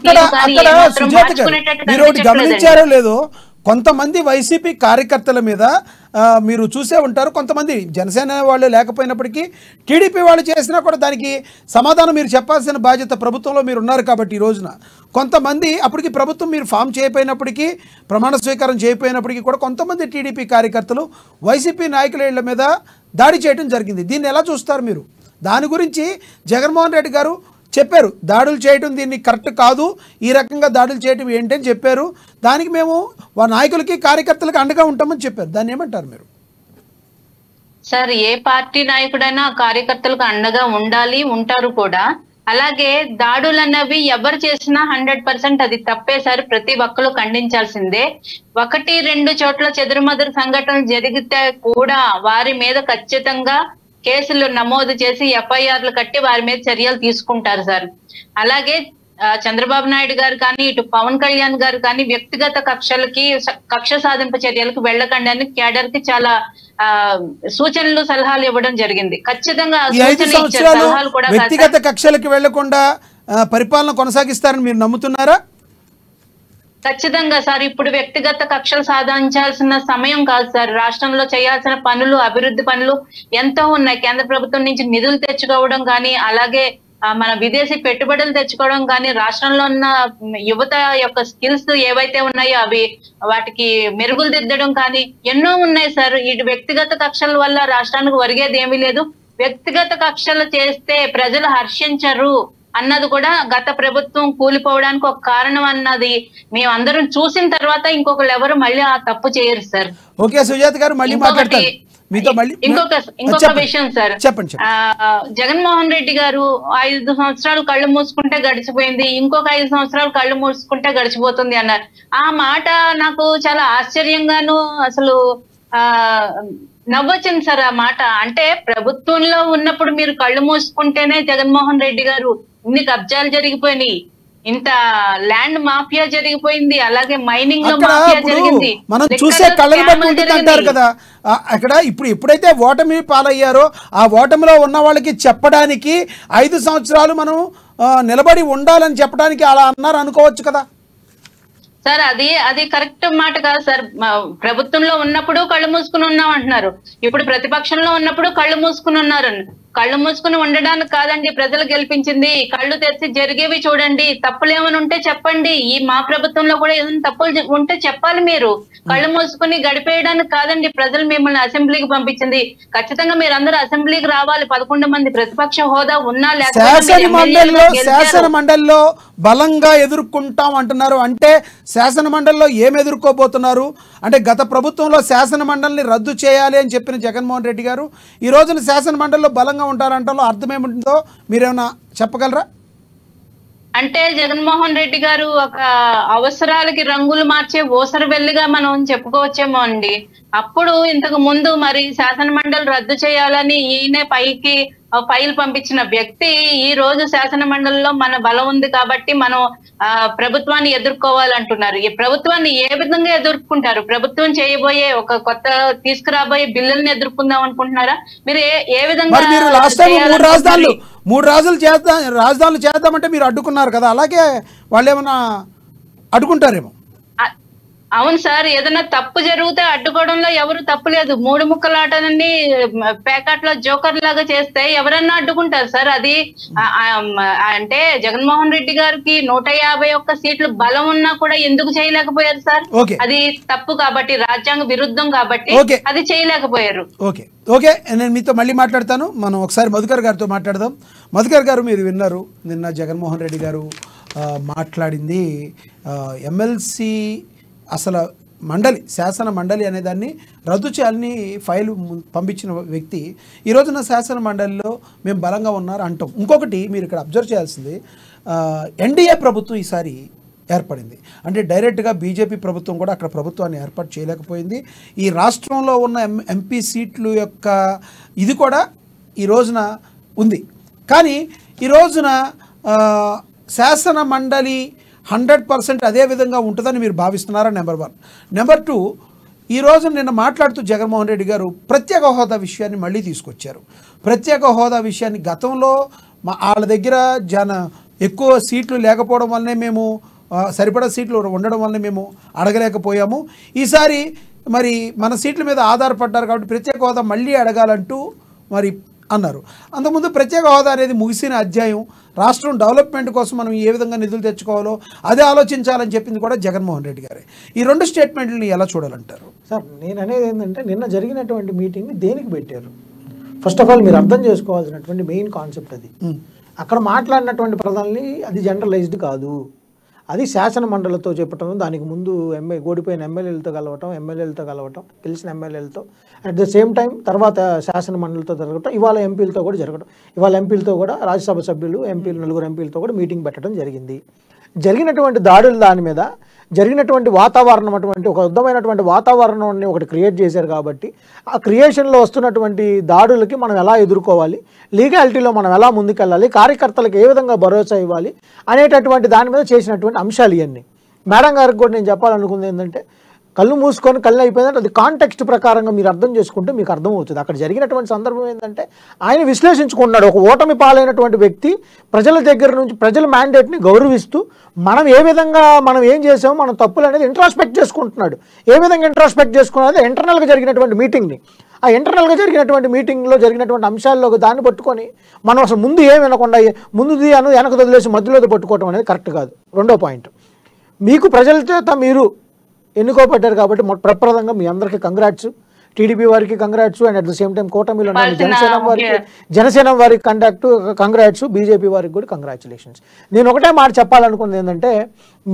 మీరు గమనించారో లేదో, కొంతమంది వైసీపీ కార్యకర్తల మీద మీరు చూసే ఉంటారు, కొంతమంది జనసేన వాళ్ళు లేకపోయినప్పటికీ టీడీపీ వాళ్ళు చేసినా కూడా దానికి సమాధానం మీరు చెప్పాల్సిన బాధ్యత ప్రభుత్వంలో మీరు ఉన్నారు కాబట్టి ఈ రోజున కొంతమంది అప్పటికి ప్రభుత్వం మీరు ఫామ్ చేయకపోయినప్పటికీ ప్రమాణ స్వీకారం చేయకపోయినప్పటికీ కూడా కొంతమంది టీడీపీ కార్యకర్తలు వైసీపీ నాయకుల ఇళ్ల మీద దాడి చేయడం జరిగింది. దీన్ని ఎలా చూస్తారు మీరు? దాని గురించి జగన్మోహన్ రెడ్డి గారు చెప్పారు, దాడులు చేయడం దీన్ని కరెక్ట్ కాదు, ఈ రకంగా దాడులు చేయడం ఏంటని చెప్పారు. దానికి మేము నాయకులకి కార్యకర్తలకి అండగా ఉంటామని చెప్పారు. దాన్ని ఏమంటారు మీరు? సార్, ఏ పార్టీ నాయకుడైనా కార్యకర్తలకు అండగా ఉండాలి, ఉంటారు కూడా. అలాగే దాడులు అన్నవి ఎవరు చేసినా 100% అది తప్పే సార్, ప్రతి ఒక్కరు ఖండించాల్సిందే. 1-2 చోట్ల చెదురుమదురు సంఘటనలు జరిగితే కూడా వారి మీద ఖచ్చితంగా కేసులు నమోదు చేసి ఎఫ్ఐఆర్లు కట్టి వారి మీద చర్యలు తీసుకుంటారు సార్. అలాగే చంద్రబాబు నాయుడు గారు కానీ ఇటు పవన్ కళ్యాణ్ గారు కానీ వ్యక్తిగత కక్ష సాధింపు చర్యలకు వెళ్ళకండి అని క్యాడర్ కి చాలా సూచనలు సలహాలు ఇవ్వడం జరిగింది. ఖచ్చితంగా వ్యక్తిగత కక్షలకు వెళ్లకుండా పరిపాలన కొనసాగిస్తారని మీరు నమ్ముతున్నారా? ఖచ్చితంగా సార్, ఇప్పుడు వ్యక్తిగత కక్షలు సాధించాల్సిన సమయం కాదు సార్. రాష్ట్రంలో చేయాల్సిన పనులు, అభివృద్ధి పనులు ఎంతో ఉన్నాయి. కేంద్ర ప్రభుత్వం నుంచి నిధులు తెచ్చుకోవడం కానీ, అలాగే మన విదేశీ పెట్టుబడులు తెచ్చుకోవడం కానీ, రాష్ట్రంలో ఉన్న యువత యొక్క స్కిల్స్ ఏవైతే ఉన్నాయో అవి వాటికి మెరుగులు దిద్దడం కానీ ఎన్నో ఉన్నాయి సార్. ఇటు వ్యక్తిగత కక్షల వల్ల రాష్ట్రానికి ఒరిగేది ఏమీ లేదు. వ్యక్తిగత కక్షలు చేస్తే ప్రజలు హర్షించరు అన్నది కూడా గత ప్రభుత్వం కూలిపోవడానికి ఒక కారణం అన్నది మేమందరం చూసిన తర్వాత ఇంకొకరు ఎవరు మళ్ళీ ఆ తప్పు చేయరు సార్. ఓకే సుజాత గారు, మళ్ళీ మాట్లాడతారు. ఇంకొక విషయం సార్, జగన్మోహన్ రెడ్డి గారు 5 సంవత్సరాలు కళ్ళు మూసుకుంటే గడిచిపోయింది, ఇంకొక 5 సంవత్సరాలు కళ్ళు మూసుకుంటే గడిచిపోతుంది అన్నారు. ఆ మాట నాకు చాలా ఆశ్చర్యంగాను అసలు నవ్వొచ్చింది సార్. ఆ మాట అంటే ప్రభుత్వంలో ఉన్నప్పుడు మీరు కళ్ళు మూసుకుంటేనే జగన్మోహన్ రెడ్డి గారు ఇన్ని కబ్జాలు జరిగిపోయినాయి, ఇంత ల్యాండ్ మాఫియా జరిగిపోయింది, అలాగే మైనింగ్ లో మాఫియా జరిగింది, మనం చూసే కళ్ళని బట్టి ఉంటుంది అంటారు కదా. అక్కడ ఎప్పుడైతే ఓటమి పాలయ్యారో ఆ ఓటమిలో ఉన్న వాళ్ళకి చెప్పడానికి 5 సంవత్సరాలు మనం నిలబడి ఉండాలని చెప్పడానికి అలా అన్నారు అనుకోవచ్చు కదా సార్. అది కరెక్ట్ మాట కాదు సార్. ప్రభుత్వంలో ఉన్నప్పుడు కళ్ళు మూసుకుని ఉన్నాం అంటున్నారు, ఇప్పుడు ప్రతిపక్షంలో ఉన్నప్పుడు కళ్ళు మూసుకుని ఉన్నారు. కళ్ళు మూసుకుని ఉండడానికి కాదండి ప్రజలు గెలిపించింది, కళ్ళు తెరిచి జరిగేవి చూడండి, తప్పులు ఏమైనా ఉంటే చెప్పండి. ఈ మా ప్రభుత్వంలో కూడా ఏదైనా తప్పులు ఉంటే చెప్పాలి. మీరు కళ్ళు మూసుకుని గడిపేయడానికి కాదండి ప్రజలు మిమ్మల్ని అసెంబ్లీకి పంపించింది. ఖచ్చితంగా మీరు అందరూ అసెంబ్లీకి రావాలి. 11 మంది ప్రతిపక్ష హోదా ఉన్నా శాసన మండలిలో బలంగా ఎదుర్కొంటాం అంటున్నారు. అంటే శాసన మండలిలో ఏం ఎదుర్కోబోతున్నారు అంటే గత ప్రభుత్వంలో శాసన మండలిని రద్దు చేయాలి అని చెప్పిన జగన్మోహన్ రెడ్డి గారు ఈ రోజున శాసన మండలిలో బలంగా ఉంటారంటే అర్థం ఏముంటుందో మీరేమైనా చెప్పగలరా? అంటే జగన్మోహన్ రెడ్డి గారు ఒక అవసరాలకి రంగులు మార్చే ఓసర వెల్లిగా మనం చెప్పుకోవచ్చేమో అండి. అప్పుడు ఇంతకు ముందు మరి శాసన మండలి రద్దు చేయాలని ఈయనే ఫైల్ పంపించిన వ్యక్తి ఈ రోజు శాసన మండలిలో మన బలం ఉంది కాబట్టి మనం ప్రభుత్వాన్ని ఎదుర్కోవాలంటున్నారు. ఈ ప్రభుత్వాన్ని ఏ విధంగా ఎదుర్కొంటారు? ప్రభుత్వం చేయబోయే ఒక కొత్త తీసుకురాబోయే బిల్లుల్ని ఎదుర్కొందాం అనుకుంటున్నారా? మీరు ఏ విధంగా? మూడు రాజధానులు చేద్దామంటే మీరు అడ్డుకున్నారు కదా, అలాగే వాళ్ళు ఏమన్నా అడ్డుకుంటారేమో. అవును సార్, ఏదైనా తప్పు జరిగితే అడ్డుకోవడంలో ఎవరు తప్పు లేదు. 3 ముక్కలాటని ప్యాకెట్ లో జోకర్ లాగా చేస్తే ఎవరన్నా అడ్డుకుంటారు సార్. అది అంటే జగన్మోహన్ రెడ్డి గారికి 151 సీట్లు బలం ఉన్నా కూడా ఎందుకు చేయలేకపోయారు సార్? అది తప్పు కాబట్టి, రాజ్యాంగ విరుద్ధం కాబట్టి అది చేయలేకపోయారు. ఓకే, నేను మీతో మళ్ళీ మాట్లాడతాను. మనం ఒకసారి మధుకర్ గారితో మాట్లాడదాం. మధుకర్ గారు, మీరు విన్నారు నిన్న జగన్మోహన్ రెడ్డి గారు మాట్లాడింది. ఎమ్మెల్సీ అసలు శాసన మండలి అనే దాన్ని రద్దు చేయాలని ఫైల్ పంపించిన వ్యక్తి ఈ రోజున శాసన మండలిలో మేము బలంగా ఉన్నారు అంటాం. ఇంకొకటి మీరు ఇక్కడ అబ్జర్వ్ చేయాల్సింది, ఎన్డీఏ ప్రభుత్వం ఈసారి ఏర్పడింది అంటే డైరెక్ట్గా బీజేపీ ప్రభుత్వం కూడా అక్కడ ప్రభుత్వాన్ని ఏర్పాటు చేయలేకపోయింది. ఈ రాష్ట్రంలో ఉన్న ఎంపీ సీట్లు యొక్క ఇది కూడా ఈ రోజున ఉంది. కానీ ఈ రోజున శాసన మండలి 100% అదే విధంగా ఉంటుందని మీరు భావిస్తున్నారా? నెంబర్ 1. నెంబర్ 2, ఈ రోజు నిన్న మాట్లాడుతూ జగన్మోహన్ రెడ్డి గారు ప్రత్యేక హోదా విషయాన్ని మళ్ళీ తీసుకొచ్చారు. ప్రత్యేక హోదా విషయాన్ని గతంలో వాళ్ళ దగ్గర ఎక్కువ సీట్లు లేకపోవడం వల్లనే మేము సరిపడా సీట్లు ఉండడం వల్లనే మేము అడగలేకపోయాము. ఈసారి మరి మన సీట్ల మీద ఆధారపడ్డారు కాబట్టి ప్రత్యేక హోదా మళ్ళీ అడగాలంటూ మరి అన్నారు. అంతకుముందు ప్రత్యేక హోదా అనేది ముగిసిన అధ్యాయం. రాష్ట్రం డెవలప్మెంట్ కోసం మనం ఏ విధంగా నిధులు తెచ్చుకోవాలో అదే ఆలోచించాలని చెప్పింది కూడా జగన్మోహన్ రెడ్డి గారే. ఈ 2 స్టేట్మెంట్లని ఎలా చూడాలంటారు? సార్, నేను అనేది ఏంటంటే నిన్న జరిగినటువంటి మీటింగ్ని దేనికి పెట్టారు? ఫస్ట్ ఆఫ్ ఆల్ మీరు అర్థం చేసుకోవాల్సినటువంటి మెయిన్ కాన్సెప్ట్ అది. అక్కడ మాట్లాడినటువంటి ప్రధాని అది జనరలైజ్డ్ కాదు, అది శాసన మండలితో చెప్పటం, దానికి ముందు ఓడిపోయిన ఎమ్మెల్యేలతో కలవటం, గెలిచిన ఎమ్మెల్యేలతో, అట్ ద సేమ్ టైం తర్వాత శాసన మండలితో జరగటం, ఇవాళ ఎంపీలతో కూడా జరగటం. ఇవాళ ఎంపీలతో కూడా రాజ్యసభ సభ్యులు నలుగురు ఎంపీలతో కూడా మీటింగ్ పెట్టడం జరిగింది. జరిగినటువంటి దాడులు దాని మీద జరిగినటువంటి వాతావరణం అటువంటి ఒక యుద్ధమైనటువంటి వాతావరణాన్ని ఒకటి క్రియేట్ చేశారు. కాబట్టి ఆ క్రియేషన్లో వస్తున్నటువంటి దాడులకి మనం ఎలా ఎదుర్కోవాలి, లీగాలిటీలో మనం ఎలా ముందుకెళ్ళాలి, కార్యకర్తలకు ఏ విధంగా భరోసా ఇవ్వాలి అనేటటువంటి దాని మీద చేసినటువంటి అంశాలు ఇవన్నీ. మేడం గారికి కూడా నేను చెప్పాలనుకుంది ఏంటంటే, కళ్ళు మూసుకొని కళ్ళు అయిపోయిందంటే అది కాంటెక్స్ట్ ప్రకారంగా మీరు అర్థం చేసుకుంటే మీకు అర్థమవుతుంది. అక్కడ జరిగినటువంటి సందర్భం ఏంటంటే ఆయన విశ్లేషించుకున్నాడు. ఒక ఓటమి పాలైనటువంటి వ్యక్తి ప్రజల దగ్గర నుంచి ప్రజల మ్యాండేట్ని గౌరవిస్తూ మనం ఏ విధంగా మనం ఏం చేసామో మనం తప్పులు అనేది ఇంట్రాస్పెక్ట్ చేసుకుంటున్నాడు. ఏ విధంగా ఇంట్రాస్పెక్ట్ చేసుకున్నది ఇంటర్నల్గా జరిగినటువంటి మీటింగ్ని, ఆ ఇంటర్నల్గా జరిగినటువంటి మీటింగ్లో జరిగినటువంటి అంశాల్లో దాన్ని పట్టుకొని మనం అసలు ముందు ఏం వినకుండా ముందుది అని వెనక వదిలేసి మధ్యలో పట్టుకోవడం అనేది కరెక్ట్ కాదు. 2వ పాయింట్, మీకు ప్రజల చేత మీరు ఎన్నుకోబడ్డారు కాబట్టి ప్రప్రదంగా మీ అందరికీ కంగ్రాట్స్, టీడీపీ వారికి congrats, and at the same time కూటమిలో జనసేన వారికి కంగ్రాట్స్, బీజేపీ వారికి కూడా కంగ్రాచులేషన్స్. నేను ఒకటే మాట చెప్పాలనుకుంది ఏంటంటే,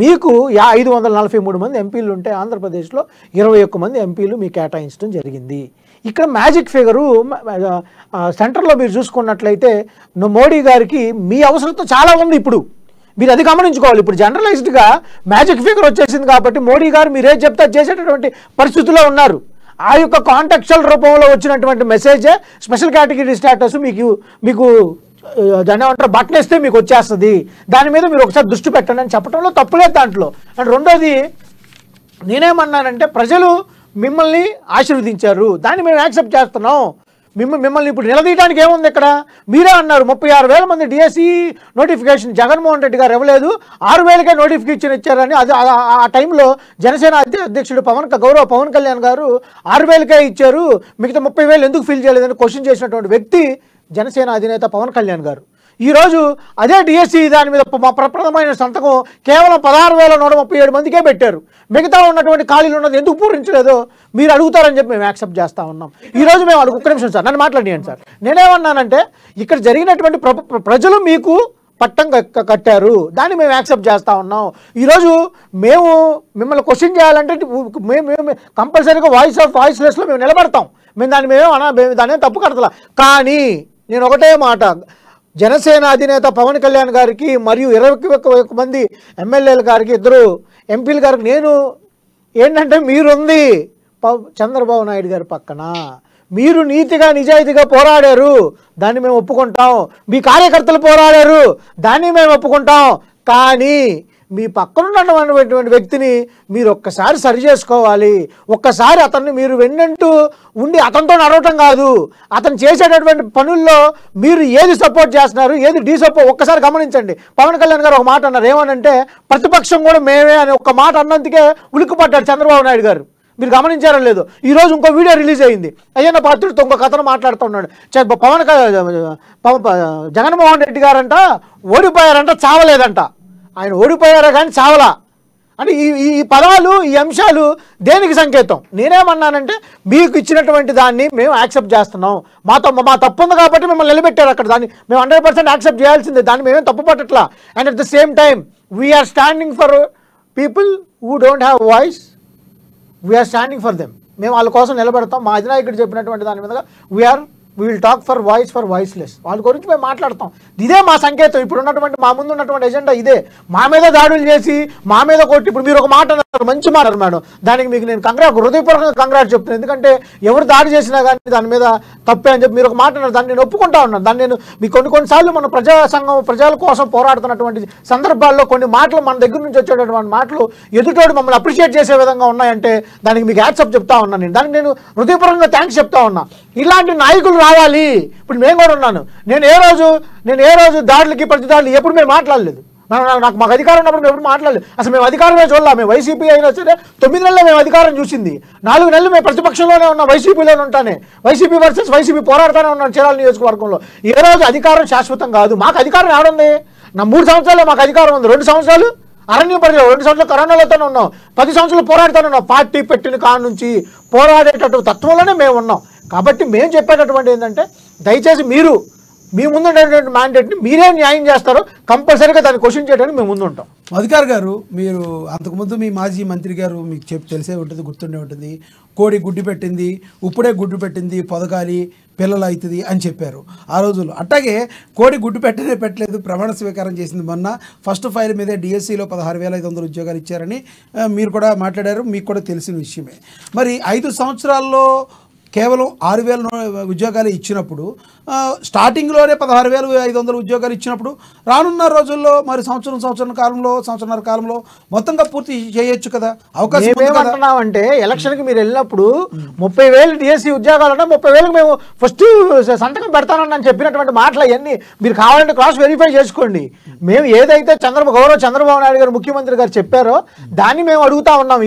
మీకు 543 మంది ఎంపీలు ఉంటే ఆంధ్రప్రదేశ్లో 21 మంది ఎంపీలు మీకు కేటాయించడం జరిగింది. ఇక్కడ మ్యాజిక్ ఫిగరు సెంటర్లో మీరు చూసుకున్నట్లయితే మోడీ గారికి మీ అవసరంతో చాలా ఉంది. ఇప్పుడు మీరు అది గమనించుకోవాలి. ఇప్పుడు జనరలైజ్డ్గా మ్యాజిక్ ఫిగర్ వచ్చేసింది కాబట్టి మోడీ గారు మీరే చెప్తే చేసేటటువంటి పరిస్థితుల్లో ఉన్నారు. ఆ యొక్క కాంటెక్చువల్ రూపంలో వచ్చినటువంటి మెసేజే స్పెషల్ కేటగిరీ స్టేటస్ మీకు దాన్ని ఏమంటారు బటన్ వేస్తే మీకు వచ్చేస్తుంది, దాని మీద మీరు ఒకసారి దృష్టి పెట్టండి అని చెప్పడంలో తప్పులేదు దాంట్లో. అండ్ 2వది నేనేమన్నానంటే, ప్రజలు మిమ్మల్ని ఆశీర్వదించారు, దాన్ని మేము యాక్సెప్ట్ చేస్తున్నాం. మిమ్మల్ని ఇప్పుడు నిలదీయడానికి ఏముంది? ఇక్కడ మీరే అన్నారు 36,000 మంది డిఎస్సి నోటిఫికేషన్ జగన్మోహన్ రెడ్డి గారు ఇవ్వలేదు, 6,000కే నోటిఫికేషన్ ఇచ్చారని. అది ఆ టైంలో జనసేన అధ్యక్షుడు గౌరవ పవన్ కళ్యాణ్ గారు 6,000కే ఇచ్చారు, మిగతా 30,000 ఎందుకు ఫిల్ చేయలేదని క్వశ్చన్ చేసినటువంటి వ్యక్తి జనసేన అధినేత పవన్ కళ్యాణ్ గారు. ఈరోజు అదే డిఎస్సి దాని మీద ప్రప్రదమైన సంతకం కేవలం 16,137 మందికే పెట్టారు. మిగతా ఉన్నటువంటి ఖాళీలు ఉన్నది ఎందుకు పూరించలేదో మీరు అడుగుతారని చెప్పి మేము యాక్సెప్ట్ చేస్తూ ఉన్నాం. ఈరోజు మేము ఒక్క నిమిషం సార్, నన్ను మాట్లాడియండి సార్. నేనేమన్నానంటే, ఇక్కడ జరిగినటువంటి ప్రజలు మీకు పట్టం కట్టారు, దాన్ని మేము యాక్సెప్ట్ చేస్తూ ఉన్నాం. ఈరోజు మేము మిమ్మల్ని క్వశ్చన్ చేయాలంటే మేము కంపల్సరీగా వాయిస్లెస్లో మేము నిలబడతాం. మేము దాన్ని తప్పు కడతలా. కానీ నేను ఒకటే మాట, జనసేన అధినేత పవన్ కళ్యాణ్ గారికి మరియు 21 మంది ఎమ్మెల్యేల గారికి, 2 ఎంపీల గారికి నేను ఏంటంటే, మీరుంది చంద్రబాబు నాయుడు గారి పక్కన, మీరు నీతిగా నిజాయితీగా పోరాడారు, దాన్ని మేము ఒప్పుకుంటాం. మీ కార్యకర్తలు పోరాడారు, దాన్ని మేము ఒప్పుకుంటాం. కానీ మీ పక్కన ఉన్నటువంటి వ్యక్తిని మీరు ఒక్కసారి సరి చేసుకోవాలి. ఒక్కసారి అతన్ని మీరు వెన్నంటూ ఉండి అతనితో నడవటం కాదు, అతను చేసేటటువంటి పనుల్లో మీరు ఏది సపోర్ట్ చేస్తున్నారు, ఏది డీసపోర్ట్ ఒక్కసారి గమనించండి. పవన్ కళ్యాణ్ గారు ఒక మాట అన్నారు, ఏమనంటే ప్రతిపక్షం కూడా మేమే అని ఒక మాట అన్నందుకే ఉలిక్కిపడ్డాడు చంద్రబాబు నాయుడు గారు. మీరు గమనించారో లేదో, ఈరోజు ఇంకో వీడియో రిలీజ్ అయింది. అయ్యన్న పాత్రుడితో ఇంకో కథను మాట్లాడుతున్నాడు. జగన్మోహన్ రెడ్డి గారంట ఓడిపోయారంట, చావలేదంట. ఆయన ఓడిపోయారా కానీ చావలా అంటే ఈ పదాలు, ఈ అంశాలు దేనికి సంకేతం? నేనేమన్నానంటే, మీకు ఇచ్చినటువంటి దాన్ని మేము యాక్సెప్ట్ చేస్తున్నాం, మా తప్పు ఉంది కాబట్టి మిమ్మల్ని నిలబెట్టారు అక్కడ, దాన్ని మేము 100% యాక్సెప్ట్ చేయాల్సిందే, దాన్ని మేమేం తప్పు పట్టట్లా. And at the same time we are standing for people who don't have voice, we are standing for them. మేము వాళ్ళ కోసం నిలబడతాం. మా అధినాయకుడు చెప్పినటువంటి దాని మీద we will talk for voiceless. వాళ్ళ గురించి మేము మాట్లాడతాం. ఇదే మా సంకేతం. ఇప్పుడు ఉన్నటువంటి మా ముందు ఉన్నటువంటి ఎజెండా ఇదే. మా మీద దాడులు చేసి మా మీద కొట్టి, ఇప్పుడు మీరు ఒక మాట అన్నారు, మంచి మాట మేడం, దానికి మీకు నేను హృదయపూర్వకంగా కంగ్రాట్ చెప్తున్నాను. ఎందుకంటే ఎవరు దాడి చేసినా కానీ దాని మీద తప్పే అని చెప్పి మీరు ఒక మాట అన్నారు. దాన్ని నేను ఒప్పుకుంటా ఉన్నాను. దాన్ని నేను మీకు కొన్నిసార్లు మన ప్రజల కోసం పోరాడుతున్నటువంటి సందర్భాల్లో కొన్ని మాటలు మన దగ్గర నుంచి వచ్చేటటువంటి మాటలు ఎదుటోడు మమ్మల్ని అప్రిషియేట్ చేసే విధంగా ఉన్నాయంటే దానికి మీకు హ్యాట్సప్ చెప్తా ఉన్నాను. నేను దానికి నేను హృదయపూర్వకంగా థ్యాంక్స్ చెప్తా ఉన్నా. ఇలాంటి నాయకులు రావాలి. ఇప్పుడు మేము కూడా ఉన్నాను. నేను ఏ రోజు దాడులకి ప్రతి దాడులు ఎప్పుడు మేము మాట్లాడలేదు. మాకు అధికారం ఉన్నప్పుడు మేము ఎప్పుడు మాట్లాడలేదు. అసలు మేము అధికారమే చూడాలి. మేము వైసీపీ అయినా సరే 9 నెలలు మేము అధికారం చూసింది. 4 నెలలు మేము ప్రతిపక్షంలోనే ఉన్నాం. వైసీపీలోనే ఉంటానే. వైసీపీ వర్సెస్ వైసీపీ పోరాడుతూనే ఉన్నాను చీరాల నియోజకవర్గంలో. ఏ రోజు అధికారం శాశ్వతం కాదు. మాకు అధికారం ఏడుంది? నా 3 సంవత్సరాలు మాకు అధికారం ఉంది. 2 సంవత్సరాలు అరణ్యం పరిచయం, 2 సంవత్సరాలు కరోనాలతోనే ఉన్నాం. 10 సంవత్సరాలు పోరాడుతూనే ఉన్నాం. పార్టీ పెట్టిన కాడ నుంచి పోరాడేటటువంటి తత్వంలోనే మేము ఉన్నాం. కాబట్టి మేము చెప్పేటటువంటి ఏంటంటే, దయచేసి మీరు మీ ముందు ఉండేటువంటి మ్యాండేట్ని మీరే న్యాయం చేస్తారో కంపల్సరీగా దాన్ని క్వశ్చన్ చేయడానికి మేము ముందు ఉంటాం. అధికారి గారు, మీరు అంతకుముందు మీ మాజీ మంత్రి గారు మీకు తెలిసే ఉంటుంది, గుర్తుండే ఉంటుంది, కోడి గుడ్డు పెట్టింది, ఇప్పుడే గుడ్డు పెట్టింది, పొదగాలి పిల్లలు అవుతుంది అని చెప్పారు ఆ రోజుల్లో. అట్లాగే కోడి గుడ్డు పెట్టలేదు, ప్రమాణ స్వీకారం చేసింది మొన్న. ఫస్ట్ ఫైల్ మీదే డిఎస్సిలో 16,500 ఉద్యోగాలు ఇచ్చారని మీరు కూడా మాట్లాడారు. మీకు కూడా తెలిసిన విషయమే. మరి 5 సంవత్సరాల్లో కేవలం 6,000 ఉద్యోగాలు ఇచ్చినప్పుడు, స్టార్టింగ్లోనే 16,500 ఉద్యోగాలు ఇచ్చినప్పుడు, రానున్న రోజుల్లో మరి సంవత్సరన్నర కాలంలో మొత్తంగా పూర్తి చేయొచ్చు కదా, అవకాశం ఏమంటున్నామంటే ఎలక్షన్కి మీరు వెళ్ళినప్పుడు 30,000 డిఎస్సి ఉద్యోగాలు 30,000 మేము ఫస్ట్ సంతకం పెడతానని చెప్పినటువంటి మాటలు అవన్నీ మీరు కావాలంటే క్రాస్ వెరిఫై చేసుకోండి. మేము ఏదైతే గౌరవ చంద్రబాబు నాయుడు గారు ముఖ్యమంత్రి గారు చెప్పారో దాన్ని మేము అడుగుతా ఉన్నాం.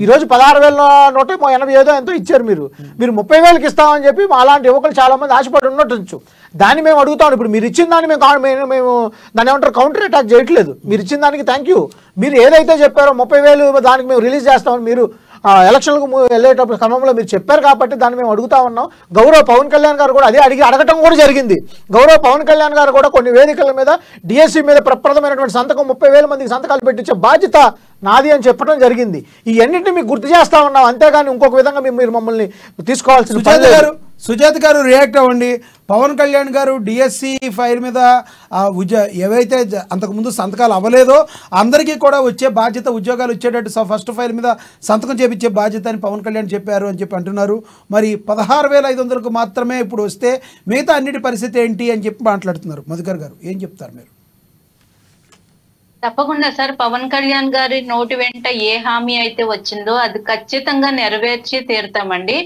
ఈరోజు 16,180 ఏదో ఎంతో ఇచ్చారు. మీరు 30,000కి ఇస్తామని చెప్పి అలాంటి యువకులు చాలా మంది ఆశపడి ఉండొచ్చు. దాన్ని మేము అడుగుతాం. ఇప్పుడు మీరు ఇచ్చిన దాన్ని మేము దాన్ని ఏమంటారు, కౌంటర్ అటాక్ చేయట్లేదు. మీరు ఇచ్చిన దానికి థ్యాంక్ యూ. మీరు ఏదైతే చెప్పారో 30,000 దానికి మేము రిలీజ్ చేస్తామని మీరు ఎలక్షన్లకు వెళ్ళేటప్పుడు క్రమంలో మీరు చెప్పారు కాబట్టి దాన్ని మేము అడుగుతా ఉన్నాం. గౌరవ పవన్ కళ్యాణ్ గారు కూడా అదే అడగటం కూడా జరిగింది. గౌరవ పవన్ కళ్యాణ్ గారు కూడా కొన్ని వేదికల మీద డిఎస్సి మీద ప్రప్రదమైనటువంటి సంతకం 30,000 మందికి సంతకాలు పెట్టించే బాధ్యత నాది అని చెప్పడం జరిగింది. ఈ అన్నింటినీ మీకు గుర్తు చేస్తా ఉన్నాం. అంతేగాని ఇంకొక విధంగా మీరు మమ్మల్ని తీసుకోవాల్సిన. సుజాత గారు రియాక్ట్ అవ్వండి. పవన్ కళ్యాణ్ గారు డిఎస్సి ఫైల్ మీద ఏవైతే అంతకుముందు సంతకాలు అవ్వలేదో అందరికీ కూడా వచ్చే బాధ్యత, ఉద్యోగాలు వచ్చేటట్టు ఫస్ట్ ఫైల్ మీద సంతకం చేపించే బాధ్యత అని పవన్ కళ్యాణ్ చెప్పారు అని చెప్పి అంటున్నారు. మరి 16,500కు మాత్రమే ఇప్పుడు వస్తే మిగతా అన్నిటి పరిస్థితి ఏంటి అని చెప్పి మాట్లాడుతున్నారు. మధుకర్ గారు ఏం చెప్తారు మీరు? తప్పకుండా సార్, పవన్ కళ్యాణ్ గారి నోటి వెంట ఏ హామీ అయితే వచ్చిందో అది ఖచ్చితంగా నెరవేర్చి తీరుతామండి.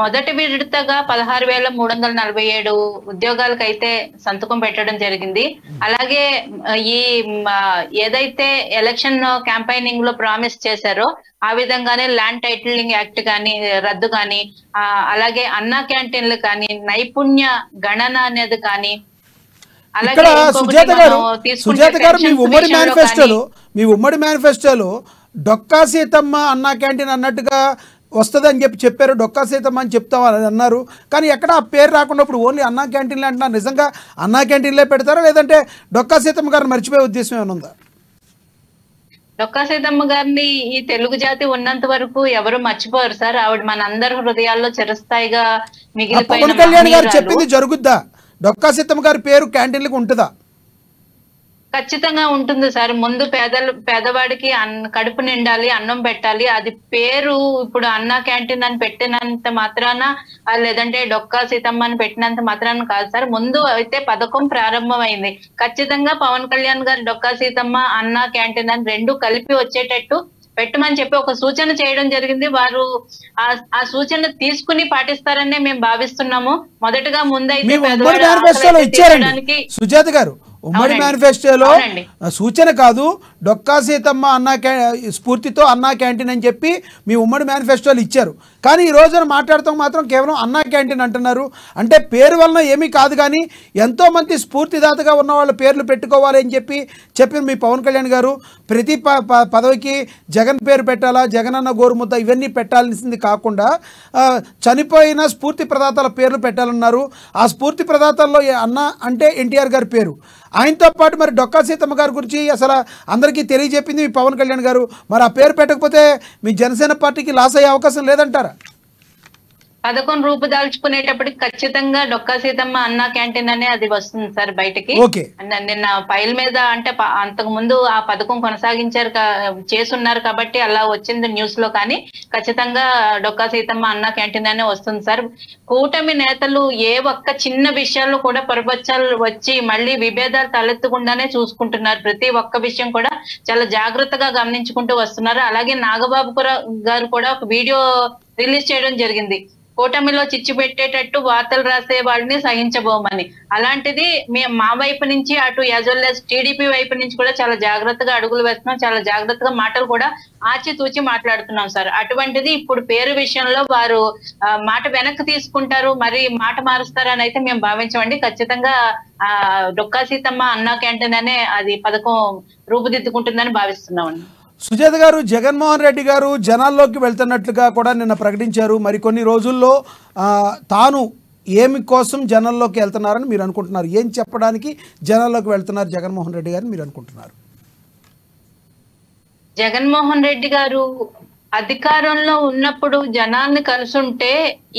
మొదటి విడతగా 16,347 ఉద్యోగాలకైతే సంతకం పెట్టడం జరిగింది. అలాగే ఈ ఏదైతే ఎలక్షన్ క్యాంపెయినింగ్ లో ప్రామిస్ చేశారో ఆ విధంగానే ల్యాండ్ టైటిలింగ్ యాక్ట్ కానీ రద్దు కానీ, అలాగే అన్నా క్యాంటీన్లు కానీ, నైపుణ్య గణన అనేది కానీ, ఇక్కడ సుజాత గారు మీ ఉమ్మడి మేనిఫెస్టోలో డొక్కా సీతమ్మ అన్నా క్యాంటీన్ అన్నట్టుగా వస్తుంది అని చెప్పారు. డొక్కా సీతమ్మ అని చెప్తామని అన్నారు. కానీ ఎక్కడ ఆ పేరు రాకుండా ఇప్పుడు ఓన్లీ అన్నా క్యాంటీన్లే అంటున్నారు. నిజంగా అన్నా క్యాంటీన్లే పెడతారా లేదంటే డొక్కా సీతమ్మ గారిని మర్చిపోయే ఉద్దేశం ఏమైనా ఉందా? డొక్కా సీతమ్మ గారిని ఈ తెలుగు జాతి ఉన్నంత వరకు ఎవరు మర్చిపోరు సార్. ఆవిడ మనందరి హృదయాల్లో చిరస్థాయిగా మిగిలిపోయిన. పవన్ కళ్యాణ్ గారు చెప్పింది జరుగుద్దా? డొక్కా సీతమ్మ గారి పేరు క్యాంటీన్లకు ఉంటుందా? ఖచ్చితంగా ఉంటుంది సార్. ముందు పేదవాడికి కడుపు నిండాలి, అన్నం పెట్టాలి. అది పేరు ఇప్పుడు అన్నా క్యాంటీన్ అని పెట్టినంత మాత్రాన, లేదంటే డొక్కా సీతమ్మ అని పెట్టినంత మాత్రాన కాదు సార్. ముందు అయితే పథకం ప్రారంభమైంది. ఖచ్చితంగా పవన్ కళ్యాణ్ గారు డొక్కా సీతమ్మ అన్నా క్యాంటీన్ అని రెండు కలిపి వచ్చేటట్టు పెట్టమని చెప్పి ఒక సూచన చేయడం జరిగింది. వారు ఆ సూచన తీసుకుని పాటిస్తారనే మేము భావిస్తున్నాము. మొదటగా ముందైతే సుజాత గారు ఉమ్మడి మేనిఫెస్టోలో సూచన కాదు, డొక్కా సీతమ్మ అన్నా స్ఫూర్తితో అన్నా క్యాంటీన్ అని చెప్పి మీ ఉమ్మడి మేనిఫెస్టోలు ఇచ్చారు. కానీ ఈ రోజున మాట్లాడతాం మాత్రం కేవలం అన్నా క్యాంటీన్ అంటున్నారు. అంటే పేరు వలన ఏమీ కాదు, కానీ ఎంతోమంది స్ఫూర్తిదాతగా ఉన్న వాళ్ళ పేర్లు పెట్టుకోవాలి అని చెప్పి మీ పవన్ కళ్యాణ్ గారు ప్రతి పదవికి జగన్ పేరు పెట్టాలా, జగన్ అన్న గోరుముద్ద ఇవన్నీ పెట్టాల్సింది కాకుండా చనిపోయిన స్ఫూర్తి ప్రదాతల పేర్లు పెట్టాలన్నారు. ఆ స్ఫూర్తి ప్రదాతల్లో అన్న అంటే ఎన్టీఆర్ గారి పేరు, ఆయనతో పాటు మరి డొక్కా సీతమ్మ గారి గురించి అసలు అందరికీ తెలియజెప్పింది మీ పవన్ కళ్యాణ్ గారు. మరి ఆ పేరు పెట్టకపోతే మీ జనసేన పార్టీకి లాస్ అయ్యే అవకాశం లేదంటారా? పథకం రూపుదాల్చుకునేటప్పటికి ఖచ్చితంగా డొక్కా సీతమ్మ అన్నా క్యాంటీన్ అనే అది వస్తుంది సార్ బయటికి. నిన్న ఫైల్ మీద అంటే అంతకు ముందు ఆ పథకం కొనసాగించారు చేసున్నారు కాబట్టి అలా వచ్చింది న్యూస్ లో, కానీ ఖచ్చితంగా డొక్కా సీతమ్మ అన్నా క్యాంటీన్ అనే వస్తుంది సార్. కూటమి నేతలు ఏ ఒక్క చిన్న విషయాల్లో కూడా పొరపచ్చాలు వచ్చి మళ్ళీ విభేదాలు తలెత్తకుండానే చూసుకుంటున్నారు. ప్రతి ఒక్క విషయం కూడా చాలా జాగ్రత్తగా గమనించుకుంటూ వస్తున్నారు. అలాగే నాగబాబు గారు కూడా ఒక వీడియో రిలీజ్ చేయడం జరిగింది, కూటమిలో చిచ్చు పెట్టేటట్టు వార్తలు రాసే వాళ్ళని సహించబోమని. అలాంటిది మా వైపు నుంచి అటు యాజ్ వెల్ యాజ్ టీడీపీ వైపు నుంచి కూడా చాలా జాగ్రత్తగా అడుగులు వేస్తున్నాం, చాలా జాగ్రత్తగా మాటలు కూడా ఆచితూచి మాట్లాడుతున్నాం సార్. అటువంటిది ఇప్పుడు పేరు విషయంలో వారు మాట వెనక్కి తీసుకుంటారు, మరి మాట మారుస్తారని అయితే మేము భావించమండి. ఖచ్చితంగా డొక్కా సీతమ్మ అన్నా క్యాంటీన్ అనే అది పథకం రూపుదిద్దుకుంటుందని భావిస్తున్నామండి. సుజాత గారు, జగన్మోహన్ రెడ్డి గారు జనాల్లోకి వెళ్తున్నట్లుగా కూడా నిన్న ప్రకటించారు. మరికొన్ని రోజుల్లో తాను ఏమి కోసం జనాల్లోకి వెళ్తున్నారని మీరు అనుకుంటున్నారు? ఏం చెప్పడానికి జనాల్లోకి వెళ్తున్నారు జగన్మోహన్ రెడ్డి గారు మీరు అనుకుంటున్నారు? జగన్మోహన్ రెడ్డి గారు అధికారంలో ఉన్నప్పుడు జనాల్ని కలుసుంటే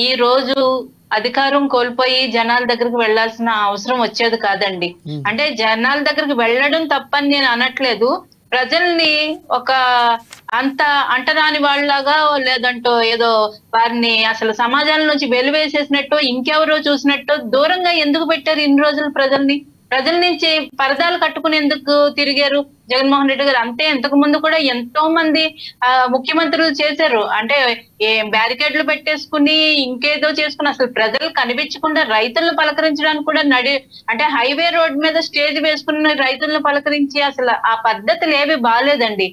ఈ రోజు అధికారం కోల్పోయి జనాల దగ్గరికి వెళ్లాల్సిన అవసరం వచ్చేది కాదండి. అంటే జనాల దగ్గరికి వెళ్ళడం తప్పని నేను అనట్లేదు, ప్రజల్ని ఒక అంటరాని వాళ్ళలాగా లేదంటో ఏదో వారిని అసలు సమాజం నుంచి వెలివేసేసినట్టు ఇంకెవరో చూసినట్టు దూరంగా ఎందుకు పెట్టారు ఇన్ని రోజులు? ప్రజల నుంచి పరదాలు కట్టుకుని ఎందుకు తిరిగారు జగన్మోహన్ రెడ్డి గారు? అంతే, ఇంతకు ముందు కూడా ఎంతో మంది ముఖ్యమంత్రులు చేశారు. అంటే బ్యారికేడ్లు పెట్టేసుకుని ఇంకేదో చేసుకుని అసలు ప్రజలు కనిపించకుండా రైతులను పలకరించడానికి కూడా అంటే హైవే రోడ్ మీద స్టేజ్ వేసుకున్న రైతులను పలకరించి అసలు ఆ పద్ధతులు ఏవి బాగాలేదండి.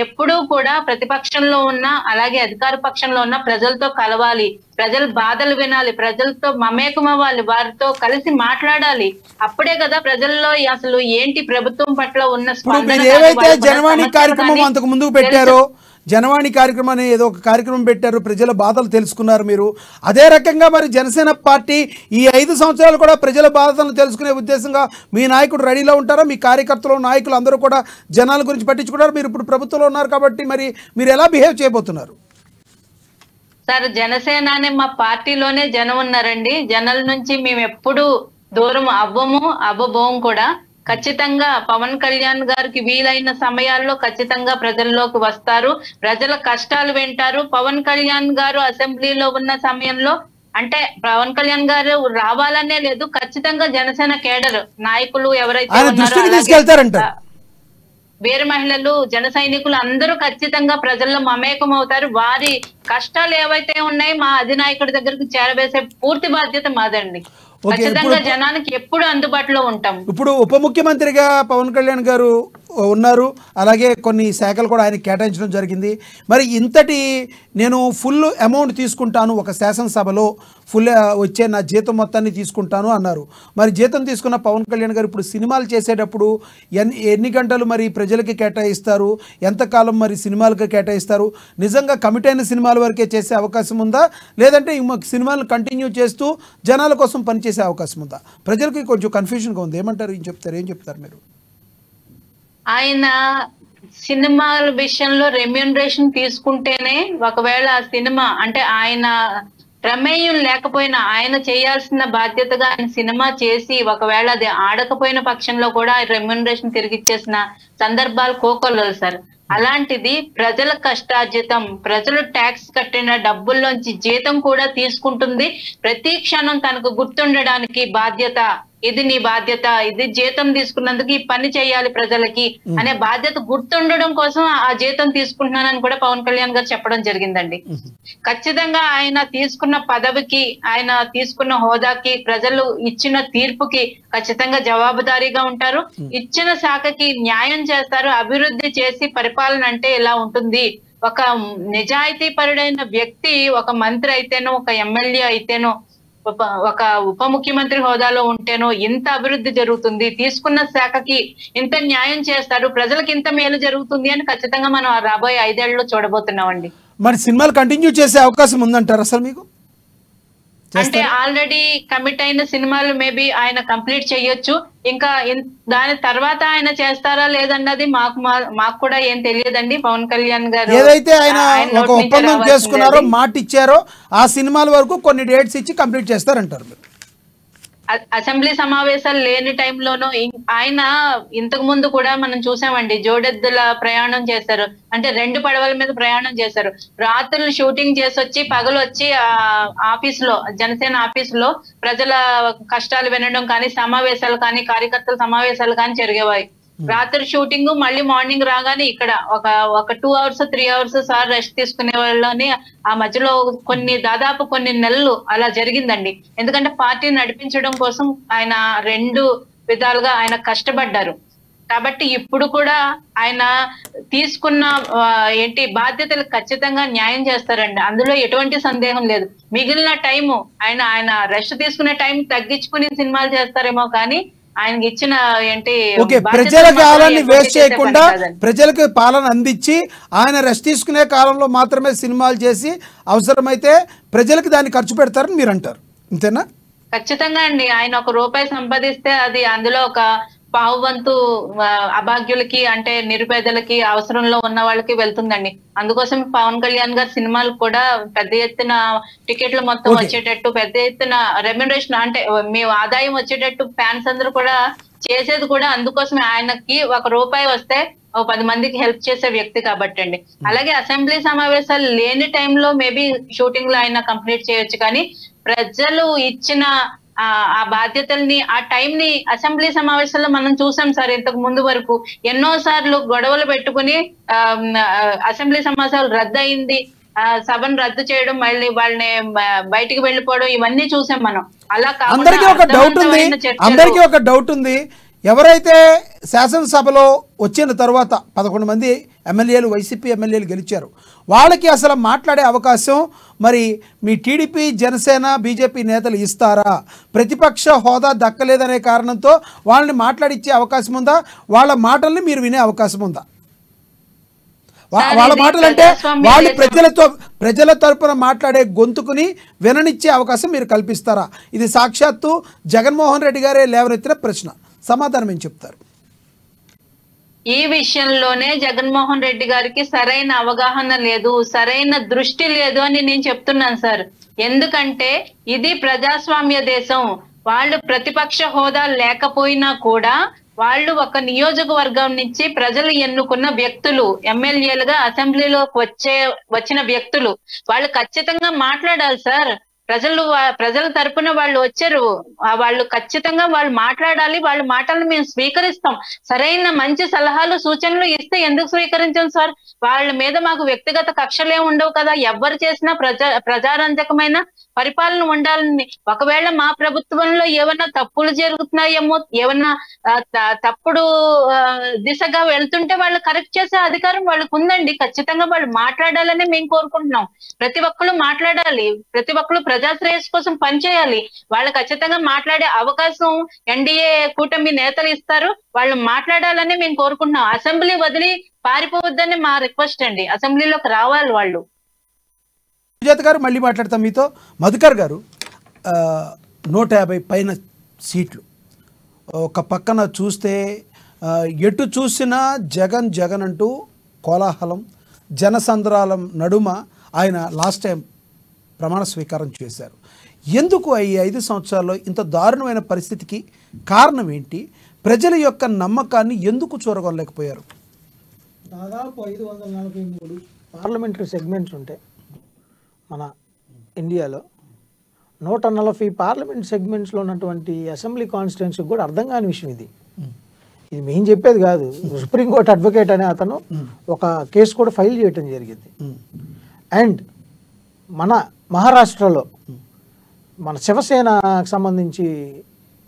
ఎప్పుడు కూడా ప్రతిపక్షంలో ఉన్నా అలాగే అధికార పక్షంలో ఉన్న ప్రజలతో కలవాలి, ప్రజల బాధలు వినాలి, ప్రజలతో మమేకం అవ్వాలి, వారితో కలిసి మాట్లాడాలి. అప్పుడే కదా ప్రజల్లో అసలు ఏంటి ప్రభుత్వం పట్ల ఉన్న ఏవైతే జనవాణి కార్యక్రమం అంతకు ముందుకు పెట్టారో, జనవాణి కార్యక్రమం అనే ఏదో ఒక కార్యక్రమం పెట్టారు, ప్రజల బాధలు తెలుసుకున్నారు మీరు. అదే రకంగా మరి జనసేన పార్టీ ఈ 5 సంవత్సరాలు కూడా ప్రజల బాధలను తెలుసుకునే ఉద్దేశంగా మీ నాయకుడు రెడీలో ఉంటారా? మీ కార్యకర్తలు నాయకులు అందరూ కూడా జనాల గురించి పట్టించుకున్నారు. మీరు ఇప్పుడు ప్రభుత్వంలో ఉన్నారు కాబట్టి మరి మీరు ఎలా బిహేవ్ చేయబోతున్నారు? సార్, జనసేన అనే మా పార్టీలోనే జనం ఉన్నారండి. జనాల నుంచి మేము ఎప్పుడు దూరం అవ్వబోం కూడా. ఖచ్చితంగా పవన్ కళ్యాణ్ గారికి వీలైన సమయాల్లో ఖచ్చితంగా ప్రజల్లోకి వస్తారు, ప్రజల కష్టాలు వింటారు. పవన్ కళ్యాణ్ గారు అసెంబ్లీలో ఉన్న సమయంలో అంటే పవన్ కళ్యాణ్ గారు రావాలనే లేదు, ఖచ్చితంగా జనసేన కేడర్ నాయకులు ఎవరైతే ఉన్నారో వీర మహిళలు జన సైనికులు అందరూ ఖచ్చితంగా ప్రజల్లో మమేకం అవుతారు. వారి కష్టాలు ఏవైతే ఉన్నాయో మా అధినాయకుడి దగ్గరకు చేరవేసే పూర్తి బాధ్యత మాదండి. ఖచ్చితంగా జనానికి ఎప్పుడు అందుబాటులో ఉంటాం. ఇప్పుడు ఉప ముఖ్యమంత్రిగా పవన్ కళ్యాణ్ గారు ఉన్నారు, అలాగే కొన్ని శాఖలు కూడా ఆయన కేటాయించడం జరిగింది. మరి ఇంతటి నేను ఫుల్ అమౌంట్ తీసుకుంటాను, ఒక శాసనసభలో ఫుల్ వచ్చే నా జీతం మొత్తాన్ని తీసుకుంటాను అన్నారు. మరి జీతం తీసుకున్న పవన్ కళ్యాణ్ గారు ఇప్పుడు సినిమాలు చేసేటప్పుడు ఎన్ని గంటలు మరి ప్రజలకి కేటాయిస్తారు, ఎంతకాలం మరి సినిమాలకు కేటాయిస్తారు? నిజంగా కమిట్ అయిన సినిమాల వరకే చేసే అవకాశం ఉందా, లేదంటే సినిమాలను కంటిన్యూ చేస్తూ జనాల కోసం పనిచేసే అవకాశం ఉందా? ప్రజలకి కొంచెం కన్ఫ్యూజన్గా ఉంది. ఏమంటారు? ఏం చెప్తారు మీరు? ఆయన సినిమాల విషయంలో రెమ్యూనరేషన్ తీసుకుంటేనే ఒకవేళ ఆ సినిమా అంటే ఆయన ప్రమేయం లేకపోయినా ఆయన చేయాల్సిన బాధ్యతగా ఆయన సినిమా చేసి ఒకవేళ అది ఆడకపోయిన పక్షంలో కూడా రెమ్యూనరేషన్ తిరిగిచ్చేసిన సందర్భాలు కోకొల్లలు సార్. అలాంటిది ప్రజల కష్టార్జితం, ప్రజలు ట్యాక్స్ కట్టిన డబ్బుల్లోంచి జీతం కూడా తీసుకుంటుంది. ప్రతి క్షణం తనకు గుర్తుండడానికి బాధ్యత, ఇది నీ బాధ్యత, ఇది జీతం తీసుకున్నందుకు ఈ పని చేయాలి ప్రజలకి అనే బాధ్యత గుర్తుండడం కోసం ఆ జీతం తీసుకుంటున్నానని కూడా పవన్ కళ్యాణ్ గారు చెప్పడం జరిగిందండి. ఖచ్చితంగా ఆయన తీసుకున్న పదవికి, ఆయన తీసుకున్న హోదాకి, ప్రజలు ఇచ్చిన తీర్పుకి ఖచ్చితంగా జవాబుదారీగా ఉంటారు. ఇచ్చిన శాఖకి న్యాయం చేస్తారు. అభివృద్ధి చేసి పరిపాలన అంటే ఇలా ఉంటుంది. ఒక నిజాయితీ పరుడైన వ్యక్తి ఒక మంత్రి అయితేనో, ఒక ఎమ్మెల్యే అయితేనో, ఒక ఉప ముఖ్యమంత్రి హోదాలో ఉంటేనో ఇంత అభివృద్ధి జరుగుతుంది, తీసుకున్న శాఖకి ఇంత న్యాయం చేస్తారు, ప్రజలకు ఇంత మేలు జరుగుతుంది అని ఖచ్చితంగా మనం రాబోయే 5 ఏళ్లలో చూడబోతున్నామండి. మరి సినిమాలు కంటిన్యూ చేసే అవకాశం ఉందంటారు అసలు మీకు? అంటే ఆల్రెడీ కమిట్ అయిన సినిమాలు మేబీ ఆయన కంప్లీట్ చేయొచ్చు. ఇంకా దాని తర్వాత ఆయన చేస్తారా లేదన్నది మాకు కూడా ఏం తెలియదండి. పవన్ కళ్యాణ్ గారు ఏదైతే ఆయన ఒక ఒప్పందం చేసుకున్నారో, మాట ఇచ్చారో, ఆ సినిమాల వరకు కొన్ని డేట్స్ ఇచ్చి కంప్లీట్ చేస్తారంటారు. అసెంబ్లీ సమావేశాలు లేని టైంలోనూ ఆయన ఇంతకు ముందు కూడా మనం చూసామండి, జోడెద్దుల ప్రయాణం చేశారు. అంటే 2 పడవల మీద ప్రయాణం చేశారు. రాత్రులు షూటింగ్ చేసి వచ్చి పగలు వచ్చి ఆఫీస్ లో, జనసేన ఆఫీస్ లో ప్రజల కష్టాలు వినడం కానీ, సమావేశాలు కానీ, కార్యకర్తల సమావేశాలు కానీ జరిగేవాయి. రాత్రి షూటింగ్, మళ్ళీ మార్నింగ్ రాగానే ఇక్కడ ఒక 2 hours 3 hours సార్ రెస్ట్ తీసుకునే వాళ్ళని ఆ మధ్యలో దాదాపు కొన్ని నెలలు అలా జరిగిందండి. ఎందుకంటే పార్టీ నడిపించడం కోసం ఆయన 2 విధాలుగా ఆయన కష్టపడ్డారు. కాబట్టి ఇప్పుడు కూడా ఆయన తీసుకున్న బాధ్యతలు ఖచ్చితంగా న్యాయం చేస్తారండి, అందులో ఎటువంటి సందేహం లేదు. మిగిలిన టైము ఆయన రెస్ట్ తీసుకునే టైం తగ్గించుకుని సినిమాలు చేస్తారేమో కానీ ఆయనకి ఇచ్చిన ప్రజల కాలాన్ని వేస్ట్ చేయకుండా ప్రజలకు పాలన అందించి ఆయన రెస్ట్ తీసుకునే కాలంలో మాత్రమే సినిమాలు చేసి అవసరమైతే ప్రజలకు దాన్ని ఖర్చు పెడతారని మీరు అంటారు, అంతేనా? ఖచ్చితంగా అండి. ఆయన ₹1 సంపాదిస్తే అది అందులో ఒక పావువంతు అభాగ్యులకి, అంటే నిరుపేదలకి, అవసరంలో ఉన్న వాళ్ళకి వెళ్తుందండి. అందుకోసం పవన్ కళ్యాణ్ గారి సినిమాలు కూడా పెద్ద ఎత్తున టికెట్లు మొత్తం వచ్చేటట్టు, పెద్ద ఎత్తున రెమ్యునరేషన్ అంటే మేము ఆదాయం వచ్చేటట్టు ఫ్యాన్స్ అందరూ కూడా చేసేది కూడా అందుకోసమే. ఆయనకి ₹1 వస్తే 10 మందికి హెల్ప్ చేసే వ్యక్తి కాబట్టి అండి. అలాగే అసెంబ్లీ సమావేశాలు లేని టైంలో మేబీ షూటింగ్ లో ఆయన కంప్లీట్ చేయొచ్చు, కానీ ప్రజలు ఇచ్చిన ఆ బాధ్యతల్ని, ఆ టైం ని అసెంబ్లీ సమావేశాల్లో మనం చూసాం సార్. ఇంతకు ముందు వరకు ఎన్నో సార్లు గొడవలు పెట్టుకుని అసెంబ్లీ సమావేశాలు రద్దు అయింది, సభను రద్దు చేయడం, మళ్ళీ వాళ్ళని బయటికి వెళ్ళిపోవడం, ఇవన్నీ చూసాం మనం. అలా అందరికీ ఒక డౌట్ ఉంది. ఎవరైతే శాసనసభలో వచ్చిన తర్వాత 11 మంది ఎమ్మెల్యేలు, వైసీపీ ఎమ్మెల్యేలు గెలిచారు, వాళ్ళకి అసలు మాట్లాడే అవకాశం మరి మీ టీడీపీ, జనసేన, బీజేపీ నేతలు ఇస్తారా? ప్రతిపక్ష హోదా దక్కలేదనే కారణంతో వాళ్ళని మాట్లాడిచ్చే అవకాశం ఉందా? వాళ్ళ మాటల్ని మీరు వినే అవకాశం ఉందా? వాళ్ళ మాటలు అంటే వాళ్ళు ప్రజల తరపున మాట్లాడే గొంతుకుని విననిచ్చే అవకాశం మీరు కల్పిస్తారా? ఇది సాక్షాత్తు జగన్మోహన్ రెడ్డి గారే లేవనెత్తిన ప్రశ్న. సమాధానం ఏం చెప్తారు? ఈ విషయంలోనే జగన్మోహన్ రెడ్డి గారికి సరైన అవగాహన లేదు, సరైన దృష్టి లేదు అని నేను చెప్తున్నాను సార్. ఎందుకంటే ఇది ప్రజాస్వామ్య దేశం. వాళ్ళు ప్రతిపక్ష హోదా లేకపోయినా కూడా వాళ్ళు ఒక నియోజకవర్గం నుంచి ప్రజలు ఎన్నుకున్న వ్యక్తులు, ఎమ్మెల్యేలుగా అసెంబ్లీలోకి వచ్చిన వ్యక్తులు, వాళ్ళు ఖచ్చితంగా మాట్లాడాలి సార్. ప్రజల తరపున వాళ్ళు వచ్చారు, వాళ్ళు ఖచ్చితంగా వాళ్ళు మాట్లాడాలి. వాళ్ళ మాటలను మేము స్వీకరిస్తాం. సరైన మంచి సలహాలు, సూచనలు ఇస్తే ఎందుకు స్వీకరించాం సార్? వాళ్ళ మీద మాకు వ్యక్తిగత కక్షలే ఉండవు కదా. ఎవరు చేసినా ప్రజారంజకమైన పరిపాలన ఉండాలని. ఒకవేళ మా ప్రభుత్వంలో ఏమన్నా తప్పులు జరుగుతున్నాయేమో, ఏమన్నా తప్పుడు దిశగా వెళ్తుంటే వాళ్ళు కరెక్ట్ చేసే అధికారం వాళ్ళకు ఉందండి. ఖచ్చితంగా వాళ్ళు మాట్లాడాలని మేము కోరుకుంటున్నాం. ప్రతి ఒక్కరు మాట్లాడాలి, ప్రతి ఒక్కరు ప్రజాశ్రేయస్ కోసం పనిచేయాలి. వాళ్ళు ఖచ్చితంగా మాట్లాడే అవకాశం ఎన్డీఏ కూటమి నేతలు ఇస్తారు. వాళ్ళు మాట్లాడాలని మేము కోరుకుంటున్నాం. అసెంబ్లీ వదిలి పారిపోవద్దని మా రిక్వెస్ట్ అండి. అసెంబ్లీలోకి రావాలి వాళ్ళు. సుజాత గారు, మళ్ళీ మాట్లాడతాం మీతో. మధుకర్ గారు, 150 పైన సీట్లు, ఒక పక్కన చూస్తే ఎటు చూసినా జగన్ జగన్ అంటూ కోలాహలం, జనసంద్రాల నడుమ ఆయన లాస్ట్ టైం ప్రమాణ స్వీకారం చేశారు. ఎందుకు ఈ 5 సంవత్సరాల్లో ఇంత దారుణమైన పరిస్థితికి కారణం ఏంటి? ప్రజల యొక్క నమ్మకాన్ని ఎందుకు చూరగొనలేకపోయారు? దాదాపు 543 పార్లమెంటరీ సెగ్మెంట్స్ ఉంటాయి మన ఇండియాలో. 140 పార్లమెంట్ సెగ్మెంట్స్లో ఉన్నటువంటి అసెంబ్లీ కాన్స్టిట్యున్సీకి కూడా అర్థం కాని విషయం ఇది. ఇది మేము చెప్పేది కాదు. సుప్రీంకోర్టు అడ్వకేట్ అనే అతను ఒక కేసు కూడా ఫైల్ చేయడం జరిగింది. అండ్ మన మహారాష్ట్రలో మన శివసేనకు సంబంధించి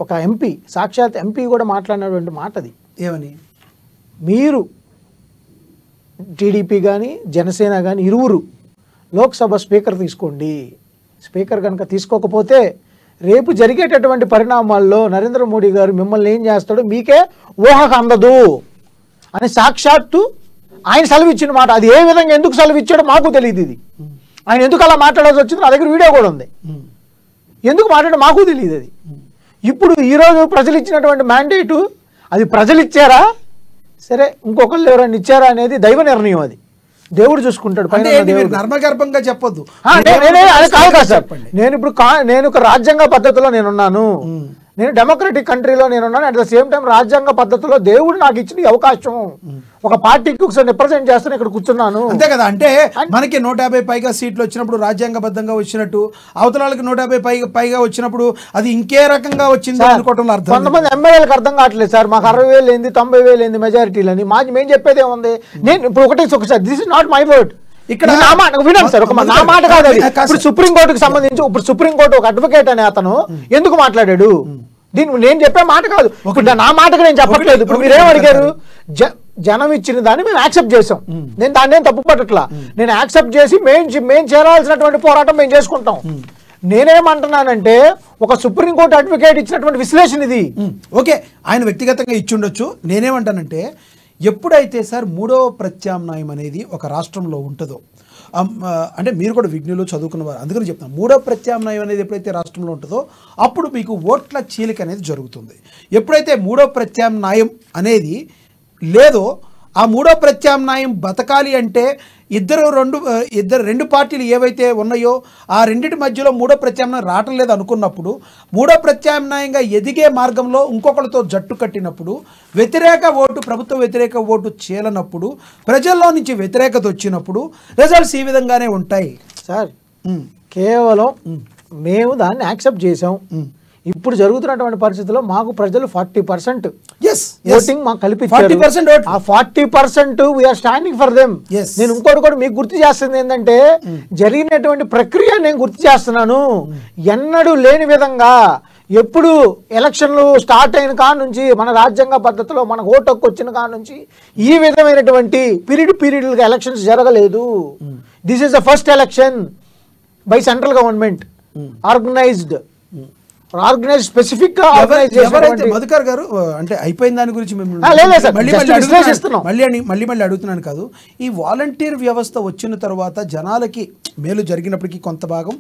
ఒక ఎంపీ, సాక్షాత్ ఎంపీ కూడా మాట్లాడినటువంటి మాట అది. ఏమని? మీరు టీడీపీ కానీ జనసేన కానీ ఇరువురు లోక్సభ స్పీకర్ తీసుకోండి. స్పీకర్ కనుక తీసుకోకపోతే రేపు జరిగేటటువంటి పరిణామాల్లో నరేంద్ర మోడీ గారు మిమ్మల్ని ఏం చేస్తాడో మీకే ఊహకు అందదు అని సాక్షాత్తు ఆయన సెలవిచ్చిన మాట. అది ఏ విధంగా ఎందుకు సెలవిచ్చాడో మాకు తెలియదు. ఇది ఆయన ఎందుకు అలా మాట్లాడాల్సి వచ్చింది, నా దగ్గర వీడియో కూడా ఉంది. ఎందుకు మాట్లాడే మాకు తెలియదు అది. ఇప్పుడు ఈరోజు ప్రజలు ఇచ్చినటువంటి మ్యాండేటు అది ప్రజలు ఇచ్చారా, సరే ఇంకొకళ్ళు ఎవరైనా ఇచ్చారా అనేది దైవ నిర్ణయం, అది దేవుడు చూసుకుంటాడు. నర్మగర్భంగా చెప్పొద్దు. నేను ఇప్పుడు నేను ఒక రాజ్యాంగ పద్ధతిలో నేనున్నాను, నేను డెమోక్రటిక్ కంట్రీలో నేనున్నాను. అట్ ద సేమ్ టైం రాజ్యాంగ పద్ధతిలో దేవుడు నాకు ఇచ్చిన అవకాశం, ఒక పార్టీకి ఒకసారి రిప్రజెంట్ చేస్తాను, ఇక్కడ కూర్చున్నాను అంతే కదా. అంటే మనకి 150 పైగా సీట్లు వచ్చినప్పుడు రాజ్యాంగబద్ధంగా వచ్చినట్టు, అవతలాలకు 150 పైగా వచ్చినప్పుడు అది ఇంకే రకంగా వచ్చింది అనుకోవటంలో అర్థం. కొంతమంది ఎమ్మెల్యేలకు అర్థం కావట్లేదు సార్, మాకు 60,000 ఏంది 90,000 ఏంది మెజారిటీలని. మేము చెప్పేది ఏముంది, నేను ఇప్పుడు ఒకసారి this is not my word, ఇక్కడ వినండి సార్, నా మాట కాదు అది. ఇప్పుడు సుప్రీంకోర్టుకి సంబంధించి ఇప్పుడు సుప్రీంకోర్టు ఒక అడ్వకేట్ అనే అతను ఎందుకు మాట్లాడాడు, దీన్ని నేను చెప్పే మాట కాదు, ఇప్పుడు నా మాటకు నేను చెప్పట్లేదు. ఇప్పుడు మీరేం అడిగారు, జనం ఇచ్చిన దాన్ని మేము యాక్సెప్ట్ చేసాం, నేను దాన్ని ఏం తప్పు పట్టట్లా, నేను యాక్సెప్ట్ చేసి మేము చేయాల్సినటువంటి పోరాటం మేము చేసుకుంటాం. నేనేమంటున్నానంటే ఒక సుప్రీంకోర్టు అడ్వకేట్ ఇచ్చినటువంటి విశ్లేషణ ఇది. ఓకే, ఆయన వ్యక్తిగతంగా ఇచ్చుండొచ్చు. నేనేమంటానంటే ఎప్పుడైతే సార్ మూడవ ప్రత్యామ్నాయం అనేది ఒక రాష్ట్రంలో ఉంటుందో, అంటే మీరు కూడా విజ్ఞులు చదువుకున్నవారు, అందుకని చెప్తాను, మూడవ ప్రత్యామ్నాయం అనేది ఎప్పుడైతే రాష్ట్రంలో ఉంటుందో అప్పుడు మీకు ఓట్ల చీలిక అనేది జరుగుతుంది. ఎప్పుడైతే మూడవ ప్రత్యామ్నాయం అనేది లేదో, ఆ మూడో ప్రత్యామ్నాయం బతకాలి అంటే రెండు పార్టీలు ఏవైతే ఉన్నాయో ఆ రెండింటి మధ్యలో మూడో ప్రత్యామ్నాయం రావటం లేదు అనుకున్నప్పుడు, మూడో ప్రత్యామ్నాయంగా ఎదిగే మార్గంలో ఇంకొకరితో జట్టు కట్టినప్పుడు, ప్రభుత్వ వ్యతిరేక ఓటు చీలనప్పుడు, ప్రజల్లో నుంచి వ్యతిరేకత వచ్చినప్పుడు రిజల్ట్స్ ఈ విధంగానే ఉంటాయి సార్. కేవలం మేము దాన్ని యాక్సెప్ట్ చేసాం. ఇప్పుడు జరుగుతున్నటువంటి పరిస్థితుల్లో మాకు ప్రజలు 40% ఓటింగ్ మాకు కల్పించారు. ఆ 40% వీఆర్ స్టాండింగ్ ఫర్ దెమ్. నేను ఇంకోటి కూడా మీకు గుర్తు చేస్తుంది ఏంటంటే, జరిగినటువంటి ప్రక్రియ నేను గుర్తు చేస్తున్నాను. ఎన్నడూ లేని విధంగా ఎప్పుడు ఎలక్షన్లు స్టార్ట్ అయిన కాడ నుంచి, మన రాజ్యాంగ పద్ధతిలో మన ఓటు హక్కు వచ్చిన కాడ నుంచి ఈ విధమైనటువంటి పీరియడ్లుగా ఎలక్షన్స్ జరగలేదు. This is the first election by central government organised specific గా. మధుకర్ గారు, అంటే అయిపోయిన దాని గురించి మళ్ళీ అడుగుతున్నాను కాదు, ఈ వాలంటీర్ వ్యవస్థ వచ్చిన తర్వాత జనాలకి మేలు జరిగినప్పటికీ కొంత భాగం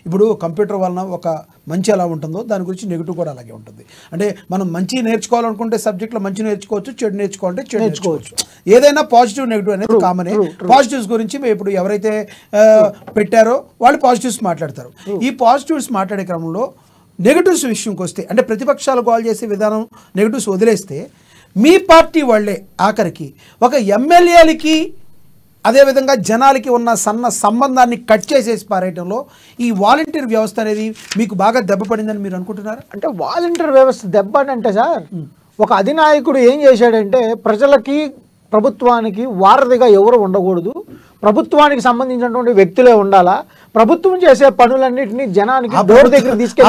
ఇప్పుడు కంప్యూటర్ వలన ఒక మంచి ఎలా ఉంటుందో దాని గురించి నెగిటివ్ కూడా అలాగే ఉంటుంది. అంటే మనం మంచి నేర్చుకోవాలనుకుంటే సబ్జెక్ట్లో మంచి నేర్చుకోవచ్చు, చెడు నేర్చుకోవాలంటే చెడు నేర్చుకోవచ్చు. ఏదైనా పాజిటివ్ నెగిటివ్ అనేది కామనే. పాజిటివ్స్ గురించి ఇప్పుడు ఎవరైతే పెట్టారో వాళ్ళు పాజిటివ్స్ మాట్లాడతారు. ఈ పాజిటివ్స్ మాట్లాడే క్రమంలో నెగటివ్స్ విషయంకి వస్తే, అంటే ప్రతిపక్షాలు గోల్ చేసే విధానం నెగటివ్స్ వదిలేస్తే, మీ పార్టీ వాళ్ళే ఆఖరికి ఒక ఎమ్మెల్యేలకి అదేవిధంగా జనాలకి ఉన్న సంబంధాన్ని కట్ చేసేసి పారేయడంలో ఈ వాలంటీర్ వ్యవస్థ అనేది మీకు బాగా దెబ్బపడిందని మీరు అనుకుంటున్నారా? అంటే వాలంటీర్ వ్యవస్థ దెబ్బ అంటే సార్, ఒక అధినాయకుడు ఏం చేశాడంటే, ప్రజలకి ప్రభుత్వానికి వారధిగా ఎవరు ఉండకూడదు, ప్రభుత్వానికి సంబంధించినటువంటి వ్యక్తులే ఉండాలా, ప్రభుత్వం చేసే పనులన్నింటినీ జనానికి డోర్ దగ్గర తీసుకెళ్ళి.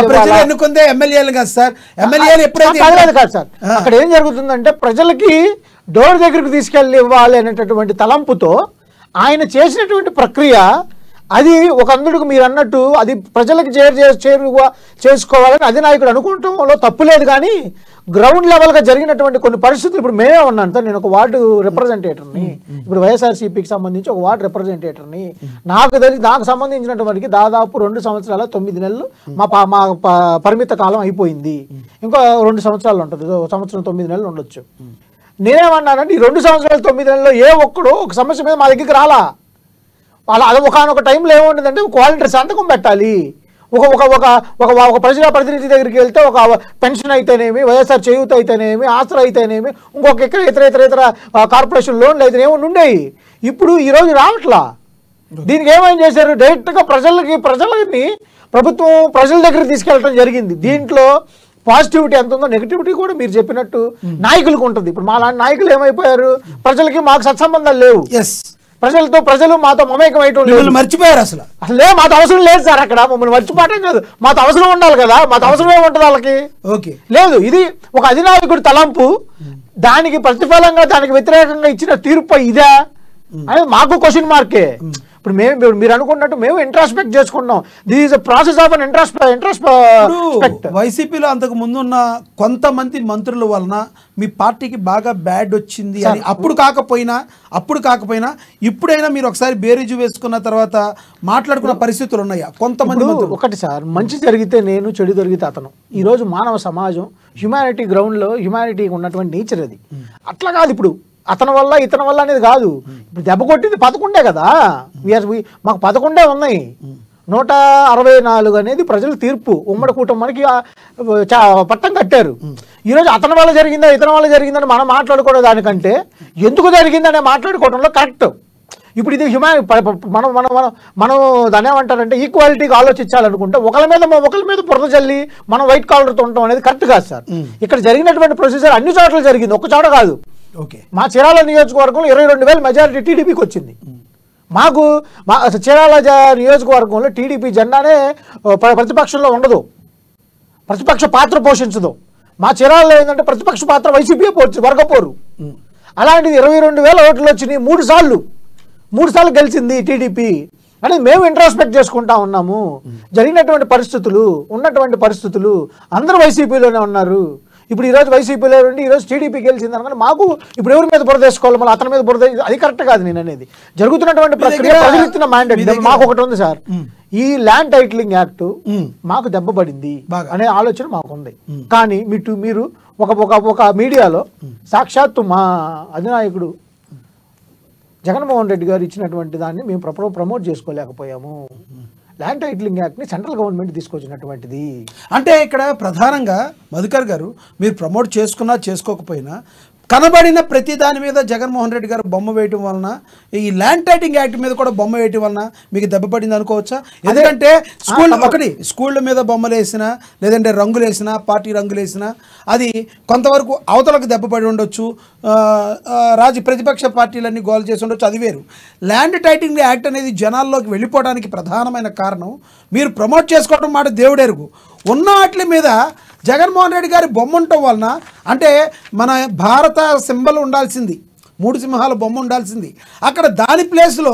అక్కడ ఏం జరుగుతుందంటే, ప్రజలకి డోర్ దగ్గరకు తీసుకెళ్ళి ఇవ్వాలి అనేటటువంటి తలంపుతో ఆయన చేసినటువంటి ప్రక్రియ, అది ఒక అందుకు మీరు అన్నట్టు అది ప్రజలకు చేరువ చేసుకోవాలని అధినాయకుడు అనుకుంటంలో తప్పు లేదు. కానీ గ్రౌండ్ లెవెల్గా జరిగినటువంటి కొన్ని పరిస్థితులు, ఇప్పుడు మేమే ఉన్నాను సార్, నేను ఒక వార్డు రిప్రజెంటేటర్ని, ఇప్పుడు వైఎస్ఆర్సీపీకి సంబంధించి ఒక వార్డు రిప్రజెంటేటర్ని. నాకు సంబంధించినటువంటికి దాదాపు 2 సంవత్సరాల 9 నెలలు మా పరిమిత కాలం అయిపోయింది. ఇంకో 2 సంవత్సరాలు ఉంటుంది, 1 సంవత్సరం 9 నెలలు ఉండొచ్చు. నేనేమన్నానంటే, ఈ 2 సంవత్సరాల 9 నెలల్లో ఏ ఒక్కడో ఒక సమస్య మీద మా దగ్గరికి రాలా. అది ఒకనొక టైంలో ఏముంటుందంటే, ఒక వాలంటీర్ సంతకం పెట్టాలి, ఒక ప్రజాప్రతినిధి దగ్గరికి వెళ్తే ఒక పెన్షన్ అయితేనేమి, వైఎస్ఆర్ చేయూత అయితేనేమి, ఆసరా అయితేనేమి, ఇంకొక ఇతర కార్పొరేషన్ లోన్లు అయితేనేమి ఉండేవి. ఇప్పుడు ఈరోజు రావట్లా. దీనికి ఏమైనా చేశారు, డైరెక్ట్గా ప్రజల్ని ప్రభుత్వం ప్రజల దగ్గరికి తీసుకెళ్ళడం జరిగింది. దీంట్లో పాజిటివిటీ ఎంత ఉందో నెగిటివిటీ కూడా మీరు చెప్పినట్టు నాయకులకు ఉంటుంది. ఇప్పుడు మా లాంటి నాయకులు ఏమైపోయారు, ప్రజలకి మాకు సత్సంబంధాలు లేవు, ప్రజలు మాతో మమేకం అయ్యేటోళ్ళు మర్చిపోయారు. అసలు మాతో అవసరం లేదు సార్, అక్కడ మమ్మల్ని మర్చిపోవటం కాదు, మాతో అవసరం ఉండాలి కదా, మాతో అవసరం ఏముంటుంది వాళ్ళకి, లేదు. ఇది ఒక అధినాయకుడి తలంపు, దానికి ప్రతిఫలంగా దానికి వ్యతిరేకంగా ఇచ్చిన తీర్పు ఇదే అనేది మాకు క్వశ్చన్ మార్కే. ఇప్పుడు మీరు అనుకున్నట్టు మేము ఇంట్రాస్పెక్ట్ చేసుకుంటాం. This is a process of an introspect. వైసీపీలో అంతకు ముందు ఉన్న కొంతమంది మంత్రుల వలన మీ పార్టీకి బాగా బ్యాడ్ వచ్చింది అని అప్పుడు కాకపోయినా ఇప్పుడైనా మీరు ఒకసారి బేరీజు వేసుకున్న తర్వాత మాట్లాడుకున్న పరిస్థితులు ఉన్నాయా? కొంతమంది ఒకటి సార్, మంచి జరిగితే నేను, చెడు జరిగితే అతను. ఈరోజు మానవ సమాజం హ్యుమానిటీ గ్రౌండ్లో హ్యుమానిటీకి ఉన్నటువంటి నేచర్ అది. అట్లా కాదు ఇప్పుడు అతని వల్ల ఇతని వల్ల అనేది కాదు. ఇప్పుడు దెబ్బ కొట్టింది 11 కదా, మాకు 11 ఉన్నాయి. 164 అనేది ప్రజల తీర్పు. ఉమ్మడి కుటుంబానికి పట్టం కట్టారు. ఈరోజు అతని వల్ల జరిగిందా ఇతని వల్ల జరిగిందని మనం మాట్లాడుకోవడం దానికంటే ఎందుకు జరిగిందనే మాట్లాడుకోవడంలో కరెక్ట్. ఇప్పుడు ఇది మనం మనం మనం మనం దాన్ని ఏమంటారంటే ఈక్వాలిటీకి ఆలోచించాలనుకుంటే ఒకరి మీద బురద చల్లి మనం వైట్ కాలర్తో ఉండటం అనేది కరెక్ట్ కాదు సార్. ఇక్కడ జరిగినటువంటి ప్రొసీజర్ అన్ని చోట్ల జరిగింది, ఒక్క చోట కాదు. మా చీరాల నియోజకవర్గంలో 22,000 మెజారిటీ టీడీపీకి వచ్చింది. మాకు చీరాల నియోజకవర్గంలో టీడీపీ జెండానే ప్రతిపక్షంలో ఉండదు, ప్రతిపక్ష పాత్ర పోషించదు. మా చీరాలలో ఏంటంటే ప్రతిపక్ష పాత్ర వైసీపీ వర్గపోరు. అలాంటిది 22,000 ఓట్లు వచ్చినాయి. 3 సార్లు గెలిచింది టీడీపీ అనేది మేము ఇంట్రాస్పెక్ట్ చేసుకుంటా ఉన్నాము. జరిగినటువంటి పరిస్థితులు, ఉన్నటువంటి పరిస్థితులు అందరూ వైసీపీలోనే ఉన్నారు. ఇప్పుడు ఈరోజు వైసీపీలో ఉండి ఈరోజు టీడీపీ గెలిచింది అనగానే మాకు ఇప్పుడు ఎవరి మీద బురద వేసుకోవాలి, మళ్ళీ అతని మీద బురద, అది కరెక్ట్ కాదు. నేను అనేది జరుగుతున్నటువంటి ప్రక్రియ ప్రజలు ఇచ్చిన మ్యాండేట్. మాకు ఒకటి ఉంది సార్, ఈ ల్యాండ్ టైటిలింగ్ యాక్ట్ మాకు దెబ్బపడింది అనే ఆలోచన మాకుంది. కానీ మీరు ఒక మీడియాలో సాక్షాత్తు మా అధినాయకుడు జగన్మోహన్ రెడ్డి గారు ఇచ్చినటువంటి దాన్ని మేము ప్రమోట్ చేసుకోలేకపోయాము. ల్యాండ్ టైటిలింగ్ యాక్ట్ని సెంట్రల్ గవర్నమెంట్ తీసుకొచ్చినటువంటిది. అంటే ఇక్కడ ప్రధానంగా మధుకర్ గారు, మీరు ప్రమోట్ చేసుకున్నా చేసుకోకపోయినా కనబడిన ప్రతి దాని మీద జగన్మోహన్ రెడ్డి గారు బొమ్మ వేయటం వలన, ఈ ల్యాండ్ టైటిలింగ్ యాక్ట్ మీద కూడా బొమ్మ వేయటం వలన మీకు దెబ్బపడింది అనుకోవచ్చా? ఎందుకంటే స్కూళ్ళ మీద బొమ్మలు వేసినా, లేదంటే రంగులు వేసినా, పార్టీ రంగులు వేసినా అది కొంతవరకు అవతలకు దెబ్బపడి ఉండొచ్చు, ప్రతిపక్ష పార్టీలన్నీ గోల్ చేసి ఉండొచ్చు, అది వేరు. ల్యాండ్ టైటిలింగ్ యాక్ట్ అనేది జనాల్లోకి వెళ్ళిపోవడానికి ప్రధానమైన కారణం మీరు ప్రమోట్ చేసుకోవడం మాట దేవుడెరుగు. ఉన్న వాటి మీద జగన్మోహన్ రెడ్డి గారి బొమ్మ ఉండటం వలన, అంటే మన భారత సింబల్ ఉండాల్సింది, 3 సింహాల బొమ్మ ఉండాల్సింది, అక్కడ దాని ప్లేస్లో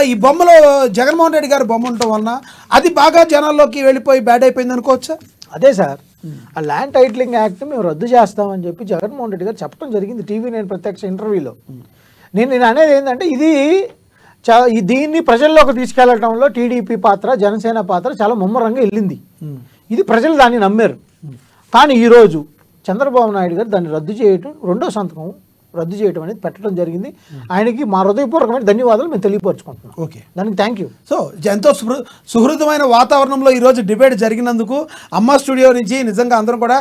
ఈ బొమ్మలో జగన్మోహన్ రెడ్డి గారి బొమ్మ ఉండటం వలన అది బాగా జనాల్లోకి వెళ్ళిపోయి బ్యాడ్ అయిపోయింది అనుకోవచ్చా? అదే సార్, ఆ ల్యాండ్ టైటిలింగ్ యాక్ట్ మేము రద్దు చేస్తామని చెప్పి జగన్మోహన్ రెడ్డి గారు చెప్పడం జరిగింది TV9 ప్రత్యక్ష ఇంటర్వ్యూలో. నేను అనేది ఏంటంటే దీన్ని ప్రజల్లోకి తీసుకెళ్లడంలో టీడీపీ పాత్ర, జనసేన పాత్ర చాలా ముమ్మరంగా వెళ్ళింది. ఇది ప్రజలు దాన్ని నమ్మారు. కానీ ఈరోజు చంద్రబాబు నాయుడు గారు దాన్ని రద్దు చేయటం, 2వ సంతకం రద్దు చేయడం అనేది పెట్టడం జరిగింది. ఆయనకి మా హృదయపూర్వకమైన ధన్యవాదాలు మేము తెలియపరుచుకుంటున్నాం. ఓకే, దానికి థ్యాంక్ యూ. సో ఎంతో సుహృదమైన వాతావరణంలో ఈరోజు డిబేట్ జరిగినందుకు అమ్మ స్టూడియో నుంచి నిజంగా అందరం కూడా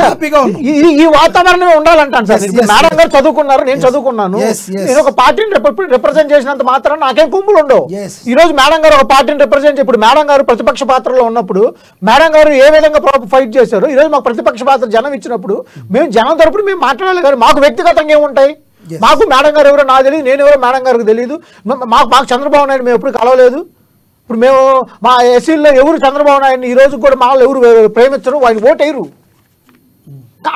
హ్యాపీగా ఉన్నాం. ఈ వాతావరణమే ఉండాలంటాను సార్. మేడం గారు చదువుకున్నారు, నేను చదువుకున్నాను. నేను ఒక పార్టీని రిప్రజెంట్ చేసినంత మాత్రం నాకేం కుంపులు ఉండవు. ఈ రోజు మేడం గారు ఒక పార్టీని రిప్రజెంట్, ఇప్పుడు మేడం గారు ప్రతిపక్ష పాత్రలో ఉన్నప్పుడు మేడం గారు ఏ విధంగా ఫైట్ చేశారు, ఈ రోజు మాకు ప్రతిపక్ష పాత్ర జనం ఇచ్చినప్పుడు మేము జనం తరపున మేము మాట్లాడాలి. కానీ మాకు వ్యక్తిగతంగా ఉంటాయి. మాకు మేడం గారు ఎవరో నాకు తెలియదు, నేను ఎవరో మేడం గారికి తెలియదు. మాకు చంద్రబాబు నాయుడు మేము ఎప్పుడు కలవలేదు. ఇప్పుడు మేము మా ఎస్సీల్లో ఎవరు చంద్రబాబు నాయుడిని ఈ రోజు కూడా మాలో ఎవరు ప్రేమించరు, ఆయన ఓటు వేయరు.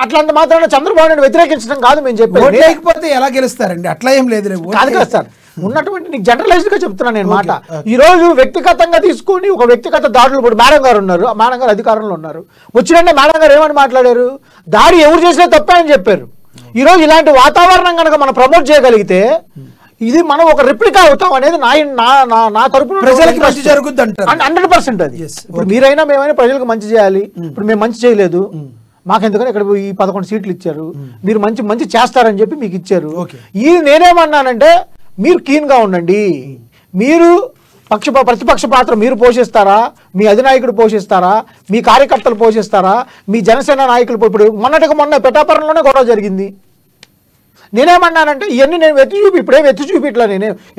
అట్లాంటి మాత్రాన చంద్రబాబు నాయుడు వ్యతిరేకించడం కాదు మేము చెప్పేది. లేకపోతే ఎలా గెలుస్తారండి? అట్లా ఏం లేదు కాదు కదా సార్, ఉన్నటువంటి నీకు జనరలైజ్డ్ గా చెప్తున్నాను నేను మాట. ఈ రోజు వ్యక్తిగతంగా తీసుకుని ఒక వ్యక్తిగత దాడులు, ఇప్పుడు మేడం గారు ఉన్నారు, మేడం గారు అధికారంలో ఉన్నారు, వచ్చినంటే మేడం గారు ఏమని మాట్లాడారు, దాడి ఎవరు చేసినా తప్పే అని చెప్పారు. ఈ రోజు ఇలాంటి వాతావరణం కనుక మనం ప్రమోట్ చేయగలిగితే ఇది మనం ఒక రిప్లికా అవుతాం అనేది నా తరపున ప్రజలకు మంచి జరుగుద్ది అంటారు. 100% అది. ఇప్పుడు మీరైనా మేమైనా ప్రజలకు మంచి చేయాలి. ఇప్పుడు మేము మంచి చేయలేదు, మాకెందుకని ఇక్కడ ఈ 11 సీట్లు ఇచ్చారు, మీరు మంచి చేస్తారని చెప్పి మీకు ఇచ్చారు. ఇది నేనేమన్నానంటే మీరు కీన్గా ఉండండి. మీరు ప్రతిపక్ష పాత్ర మీరు పోషిస్తారా, మీ అధినాయకుడు పోషిస్తారా, మీ కార్యకర్తలు పోషిస్తారా, మీ జనసేన నాయకులు. ఇప్పుడు మొన్న పిఠాపురంలోనే గొడవ జరిగింది. నేనేమన్నానంటే ఇవన్నీ నేను ఇప్పుడేం ఎత్తి చూపిట్లా,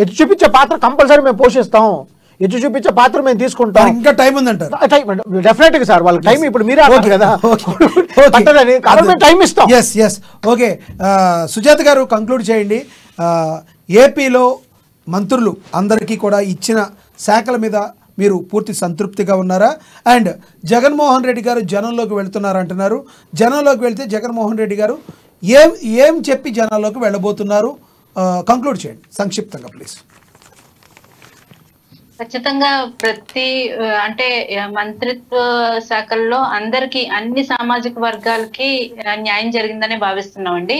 ఎత్తి చూపించే పాత్ర కంపల్సరీ మేము పోషిస్తాం, ఎత్తి చూపించే పాత్ర మేము తీసుకుంటాం. ఇంకా టైం ఉందంటారు. డెఫినెట్ గా సార్, వాళ్ళకి టైం ఇప్పుడు మీరే అన్నారు కదా కాబట్టి టైం ఇస్తాం. ఓకే, సుజాత గారు కంక్లూడ్ చేయండి. ఏపీలో మంత్రులు అందరికీ కూడా ఇచ్చిన శాఖల మీద మీరు పూర్తి సంతృప్తిగా ఉన్నారా? అండ్ జగన్మోహన్ రెడ్డి గారు జనంలోకి వెళ్తున్నారు అంటున్నారు. జనంలోకి వెళ్తే జగన్మోహన్ రెడ్డి గారు ఏం చెప్పి జనాల్లోకి వెళ్ళబోతున్నారు? కంక్లూడ్ చేయండి సంక్షిప్తంగా ప్లీజ్. ఖచ్చితంగా ప్రతి అంటే మంత్రిత్వ శాఖల్లో అందరికి అన్ని సామాజిక వర్గాలకి న్యాయం జరిగిందని భావిస్తున్నామండి.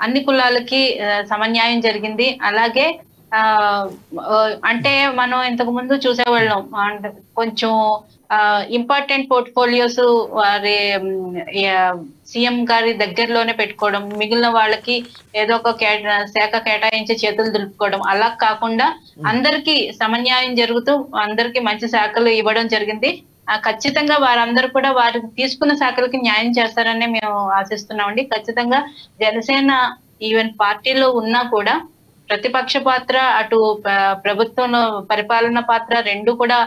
అన్ని కులాలకి సమన్యాయం జరిగింది. అలాగే అంటే మనం ఇంతకు ముందు చూసేవాళ్ళం కొంచెం ఇంపార్టెంట్ పోర్ట్ఫోలియోస్ వారి సీఎం గారి దగ్గరలోనే పెట్టుకోవడం, మిగిలిన వాళ్ళకి ఏదో ఒక శాఖ కేటాయించి చేతులు దులుపుకోవడం, అలా కాకుండా అందరికీ సమన్యాయం జరుగుతూ అందరికీ మంచి శాఖలు ఇవ్వడం జరిగింది. ఖచ్చితంగా వారందరూ కూడా వారు తీసుకున్న శాఖలకి న్యాయం చేస్తారని మేము ఆశిస్తున్నామండి. ఖచ్చితంగా జనసేన ఈవెన్ పార్టీలో ఉన్నా కూడా ప్రతిపక్ష పాత్ర, అటు ప్రభుత్వంలో పరిపాలన పాత్ర రెండు కూడా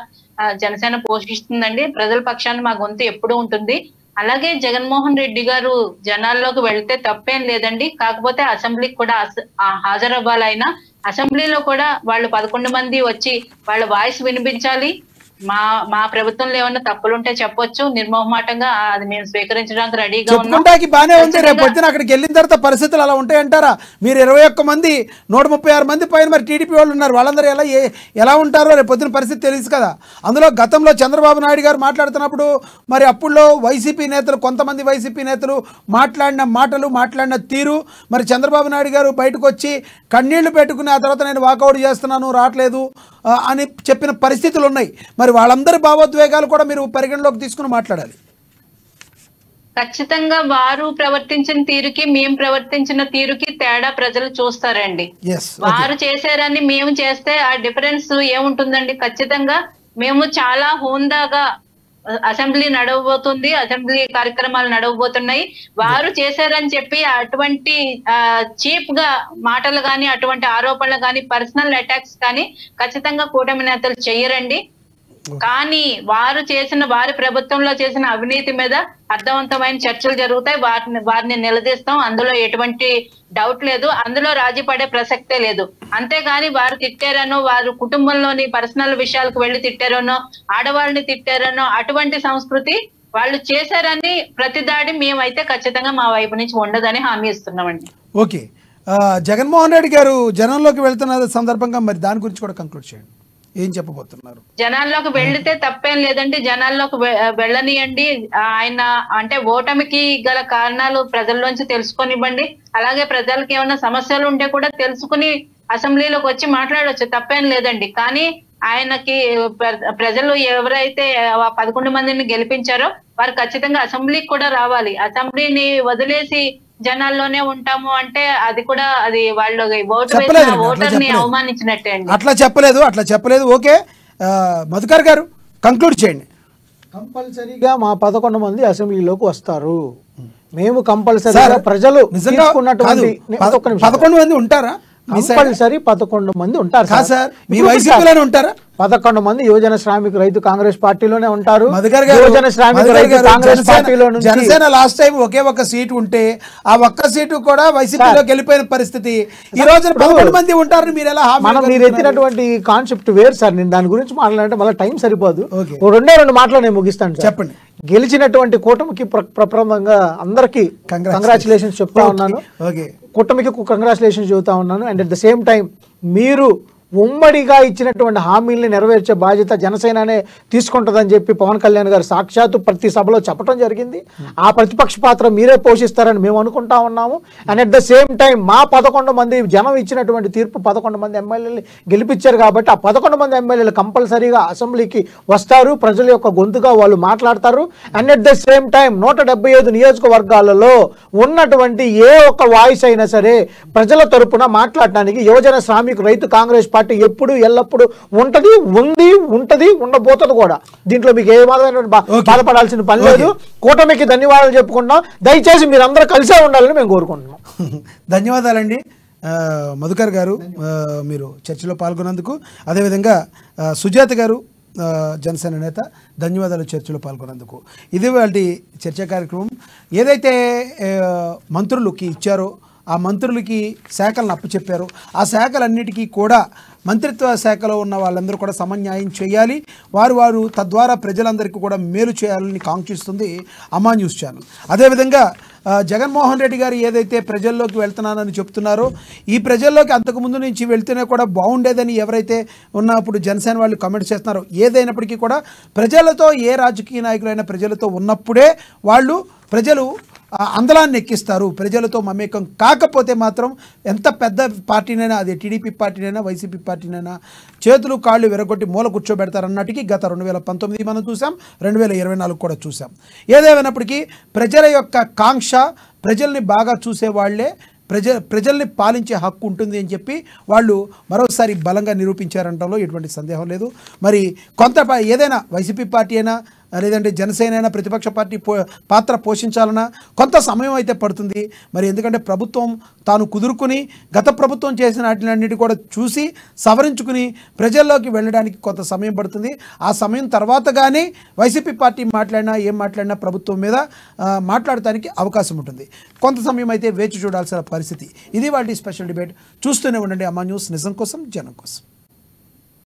జనసేన పోషిస్తుందండి. ప్రజల పక్షాన మా గొంతు ఎప్పుడూ ఉంటుంది. అలాగే జగన్మోహన్ రెడ్డి గారు జనాల్లోకి వెళ్తే తప్పేం లేదండి. కాకపోతే అసెంబ్లీకి కూడా హాజరవ్వాలైనా అసెంబ్లీలో కూడా వాళ్ళు 11 మంది వచ్చి వాళ్ళ వాయిస్ వినిపించాలి. మా ప్రభుత్వంలో ఏమన్నా తప్పులుంటే చెప్పొచ్చు, నిర్మోహమాటంగా అది మేము స్వీకరించడానికి రెడీగా ఉన్నాం. బానే ఉంది. రేపు పొద్దున అక్కడికి వెళ్ళిన తర్వాత పరిస్థితులు అలా ఉంటాయంటారా? మీరు 21 మంది 136 మంది పైన మరి టీడీపీ వాళ్ళు ఉన్నారు, వాళ్ళందరూ ఎలా ఉంటారో రేపు పొద్దున పరిస్థితి తెలుసు కదా. అందులో గతంలో చంద్రబాబు నాయుడు గారు మాట్లాడుతున్నప్పుడు మరి అప్పుడులో వైసీపీ నేతలు, కొంతమంది వైసీపీ నేతలు మాట్లాడిన మాటలు, మాట్లాడిన తీరు, మరి చంద్రబాబు నాయుడు గారు బయటకు వచ్చి కన్నీళ్లు పెట్టుకుని ఆ తర్వాత నేను వాకౌట్ చేస్తున్నాను, రావట్లేదు అని చెప్పిన పరిస్థితులు ఉన్నాయి. మరి వాళ్ళందరి భావోద్వేగాలు కూడా మీరు పరిగణలోకి తీసుకుని మాట్లాడాలి. ఖచ్చితంగా వారు ప్రవర్తించిన తీరుకి మేము ప్రవర్తించిన తీరుకి తేడా ప్రజలు చూస్తారండి. వారు చేశారని మేము చేస్తే ఆ డిఫరెన్స్ ఏముంటుందండి? ఖచ్చితంగా మేము చాలా హోందాగా అసెంబ్లీ నడవబోతుంది, అసెంబ్లీ కార్యక్రమాలు నడవబోతున్నాయి. వారు చేశారని చెప్పి అటువంటి చీప్ గా మాటలు కానీ, అటువంటి ఆరోపణలు కానీ, పర్సనల్ అటాక్స్ కానీ ఖచ్చితంగా కూటమి నేతలు చెయ్యరండి. కానీ వారి ప్రభుత్వంలో చేసిన అవినీతి మీద అర్థవంతమైన చర్చలు జరుగుతాయి. వారిని నిలదీస్తాం, అందులో ఎటువంటి డౌట్ లేదు, అందులో రాజీ పడే ప్రసక్తే లేదు. అంతేగాని వారు తిట్టారనో, వారు కుటుంబంలోని పర్సనల్ విషయాలకు వెళ్లి తిట్టారనో, ఆడవాళ్ళని తిట్టారనో అటువంటి సంస్కృతి వాళ్ళు చేశారని ప్రతిదాడి మేమైతే ఖచ్చితంగా మా వైపు నుంచి ఉండదని హామీ ఇస్తున్నామండి. ఓకే, జగన్మోహన్ రెడ్డి గారు జనంలోకి వెళ్తున్న సందర్భంగా మరి దాని గురించి కూడా కంక్లూడ్ చేయండి. ఏం చెప్పబోతున్నారు? జనాల్లోకి వెళ్తే తప్పేం లేదండి, జనాల్లోకి వెళ్ళనియండి. ఆయన అంటే ఓటమికి గల కారణాలు ప్రజల్లోంచి తెలుసుకొనివ్వండి. అలాగే ప్రజలకు ఏమైనా సమస్యలు ఉంటే కూడా తెలుసుకుని అసెంబ్లీలోకి వచ్చి మాట్లాడవచ్చు, తప్పేం లేదండి. కానీ ఆయనకి ప్రజలు ఎవరైతే 11 మందిని గెలిపించారో వారు ఖచ్చితంగా అసెంబ్లీకి కూడా రావాలి. అసెంబ్లీని వదిలేసి జనాల్లోనే ఉంటాము అంటే అది కూడా అది వాళ్ళు ఓటర్ని అవమానించినట్టే అండి. అట్లా చెప్పలేదు. ఓకే, మధుకర్ గారు కంక్లూడ్ చేయండి. కంపల్సరీగా మా 11 మంది అసెంబ్లీలోకి వస్తారు. మేము కంపల్సరీగా ప్రజలు 11 మంది ఉంటారా? కంపల్సరీ 11 మంది ఉంటారు సార్. మీ వైసీపీలోనే ఉంటారా? 11 మంది యువజన శ్రామిక రైతు కాంగ్రెస్ పార్టీలోనే ఉంటారు. యువజన శ్రామిక రైతు కాంగ్రెస్ పార్టీలో నుంచి జనసేన లాస్ట్ టైం ఒకే ఒక సీటు ఉంటే ఆ ఒక్క సీటు కూడా వైసీపీలోకి వెళ్ళిపోయిన పరిస్థితి. ఈ రోజు 11 మంది ఉంటారని మీరు ఎలా? మీరు ఎత్తినటువంటి కాన్సెప్ట్ వేరు సార్. నేను దాని గురించి మాట్లాడంటే మళ్ళీ టైం సరిపోదు. 2 మాటలు నేను ముగిస్తాను. చెప్పండి. గెలిచినటువంటి కూటమికి ప్రప్రథమంగా అందరికీ కంగ్రాచులేషన్స్ చెప్తా ఉన్నాను. కూటమికి కంగ్రాచులేషన్స్ చెబుతా ఉన్నాను. And at the same time మీరు ఉమ్మడిగా ఇచ్చినటువంటి హామీల్ని నెరవేర్చే బాధ్యత జనసేననే తీసుకుంటుందని చెప్పి పవన్ కళ్యాణ్ గారు సాక్షాత్తు ప్రతి సభలో చెప్పడం జరిగింది. ఆ ప్రతిపక్ష పాత్ర మీరే పోషిస్తారని మేము అనుకుంటా ఉన్నాము. And at the same time మా 11 మంది జనం ఇచ్చినటువంటి తీర్పు 11 మంది ఎమ్మెల్యేలు గెలిపించారు కాబట్టి ఆ 11 మంది ఎమ్మెల్యేలు కంపల్సరీగా అసెంబ్లీకి వస్తారు, ప్రజల యొక్క గొంతుగా వాళ్ళు మాట్లాడతారు. And at the same time 175 నియోజకవర్గాలలో ఉన్నటువంటి ఏ ఒక్క వాయిస్ అయినా సరే ప్రజల తరపున మాట్లాడటానికి యువజన శ్రామిక రైతు కాంగ్రెస్ పార్టీ ఎప్పుడు ఎల్లప్పుడు ఉంటది ఉండబోతుంది కూడా. దీంట్లో మీకు ఏ మాత్రమైన బాధపడాల్సిన పని లేదు. కూటమికి ధన్యవాదాలు చెప్పుకుంటాం. దయచేసి మీరు అందరూ కలిసే ఉండాలని మేము కోరుకుంటున్నాం. ధన్యవాదాలండి మధుకర్ గారు, మీరు చర్చలో పాల్గొన్నందుకు. అదేవిధంగా సుజాత గారు, జనసేన నేత, ధన్యవాదాలు చర్చలో పాల్గొన్నందుకు. ఇది వాళ్ళ చర్చా కార్యక్రమం. ఏదైతే మంత్రులకి ఇచ్చారో ఆ మంత్రులకి శాఖలను అప్పచెప్పారు, ఆ శాఖలన్నిటికీ కూడా మంత్రిత్వ శాఖలో ఉన్న వాళ్ళందరూ కూడా సమన్యాయం చేయాలి, వారు తద్వారా ప్రజలందరికీ కూడా మేలు చేయాలని కాంక్షిస్తుంది అమ్మా న్యూస్ ఛానల్. అదేవిధంగా జగన్మోహన్ రెడ్డి గారు ఏదైతే ప్రజల్లోకి వెళ్తున్నానని చెప్తున్నారో ఈ ప్రజల్లోకి అంతకుముందు నుంచి వెళ్తేనే కూడా బాగుండేదని ఎవరైతే ఉన్నప్పుడు జనసేన వాళ్ళు కమెంట్ చేస్తున్నారో, ఏదైనప్పటికీ కూడా ప్రజలతో ఏ రాజకీయ నాయకులైనా ప్రజలతో ఉన్నప్పుడే వాళ్ళు ప్రజలు అందలాన్ని ఎక్కిస్తారు. ప్రజలతో మమేకం కాకపోతే మాత్రం ఎంత పెద్ద పార్టీనైనా, అది టీడీపీ పార్టీనైనా వైసీపీ పార్టీనైనా చేతులు కాళ్ళు విరగొట్టి మూల కూర్చోబెడతారన్నట్టుకి గత 2019 మనం చూసాం, 2024 కూడా చూసాం. ఏదేమైనప్పటికీ ప్రజల యొక్క కాంక్ష, ప్రజల్ని బాగా చూసేవాళ్లే ప్రజల్ని పాలించే హక్కు ఉంటుంది అని చెప్పి వాళ్ళు మరోసారి బలంగా నిరూపించారంటంలో ఎటువంటి సందేహం లేదు. మరి కొంత ఏదైనా వైసీపీ పార్టీ అయినా లేదంటే జనసేన అయినా ప్రతిపక్ష పార్టీ పాత్ర పోషించాలన్నా కొంత సమయం అయితే పడుతుంది. మరి ఎందుకంటే ప్రభుత్వం తాను కుదురుకుని గత ప్రభుత్వం చేసిన వాటిలన్నిటి కూడా చూసి సవరించుకుని ప్రజల్లోకి వెళ్ళడానికి కొంత సమయం పడుతుంది. ఆ సమయం తర్వాత కానీ వైసీపీ పార్టీ మాట్లాడినా ఏం మాట్లాడినా ప్రభుత్వం మీద మాట్లాడటానికి అవకాశం ఉంటుంది. కొంత సమయం అయితే వేచి చూడాల్సిన పరిస్థితి. ఇది వాటి స్పెషల్ డిబేట్. చూస్తూనే ఉండండి అమ్మా న్యూస్, నిజం కోసం జనం కోసం.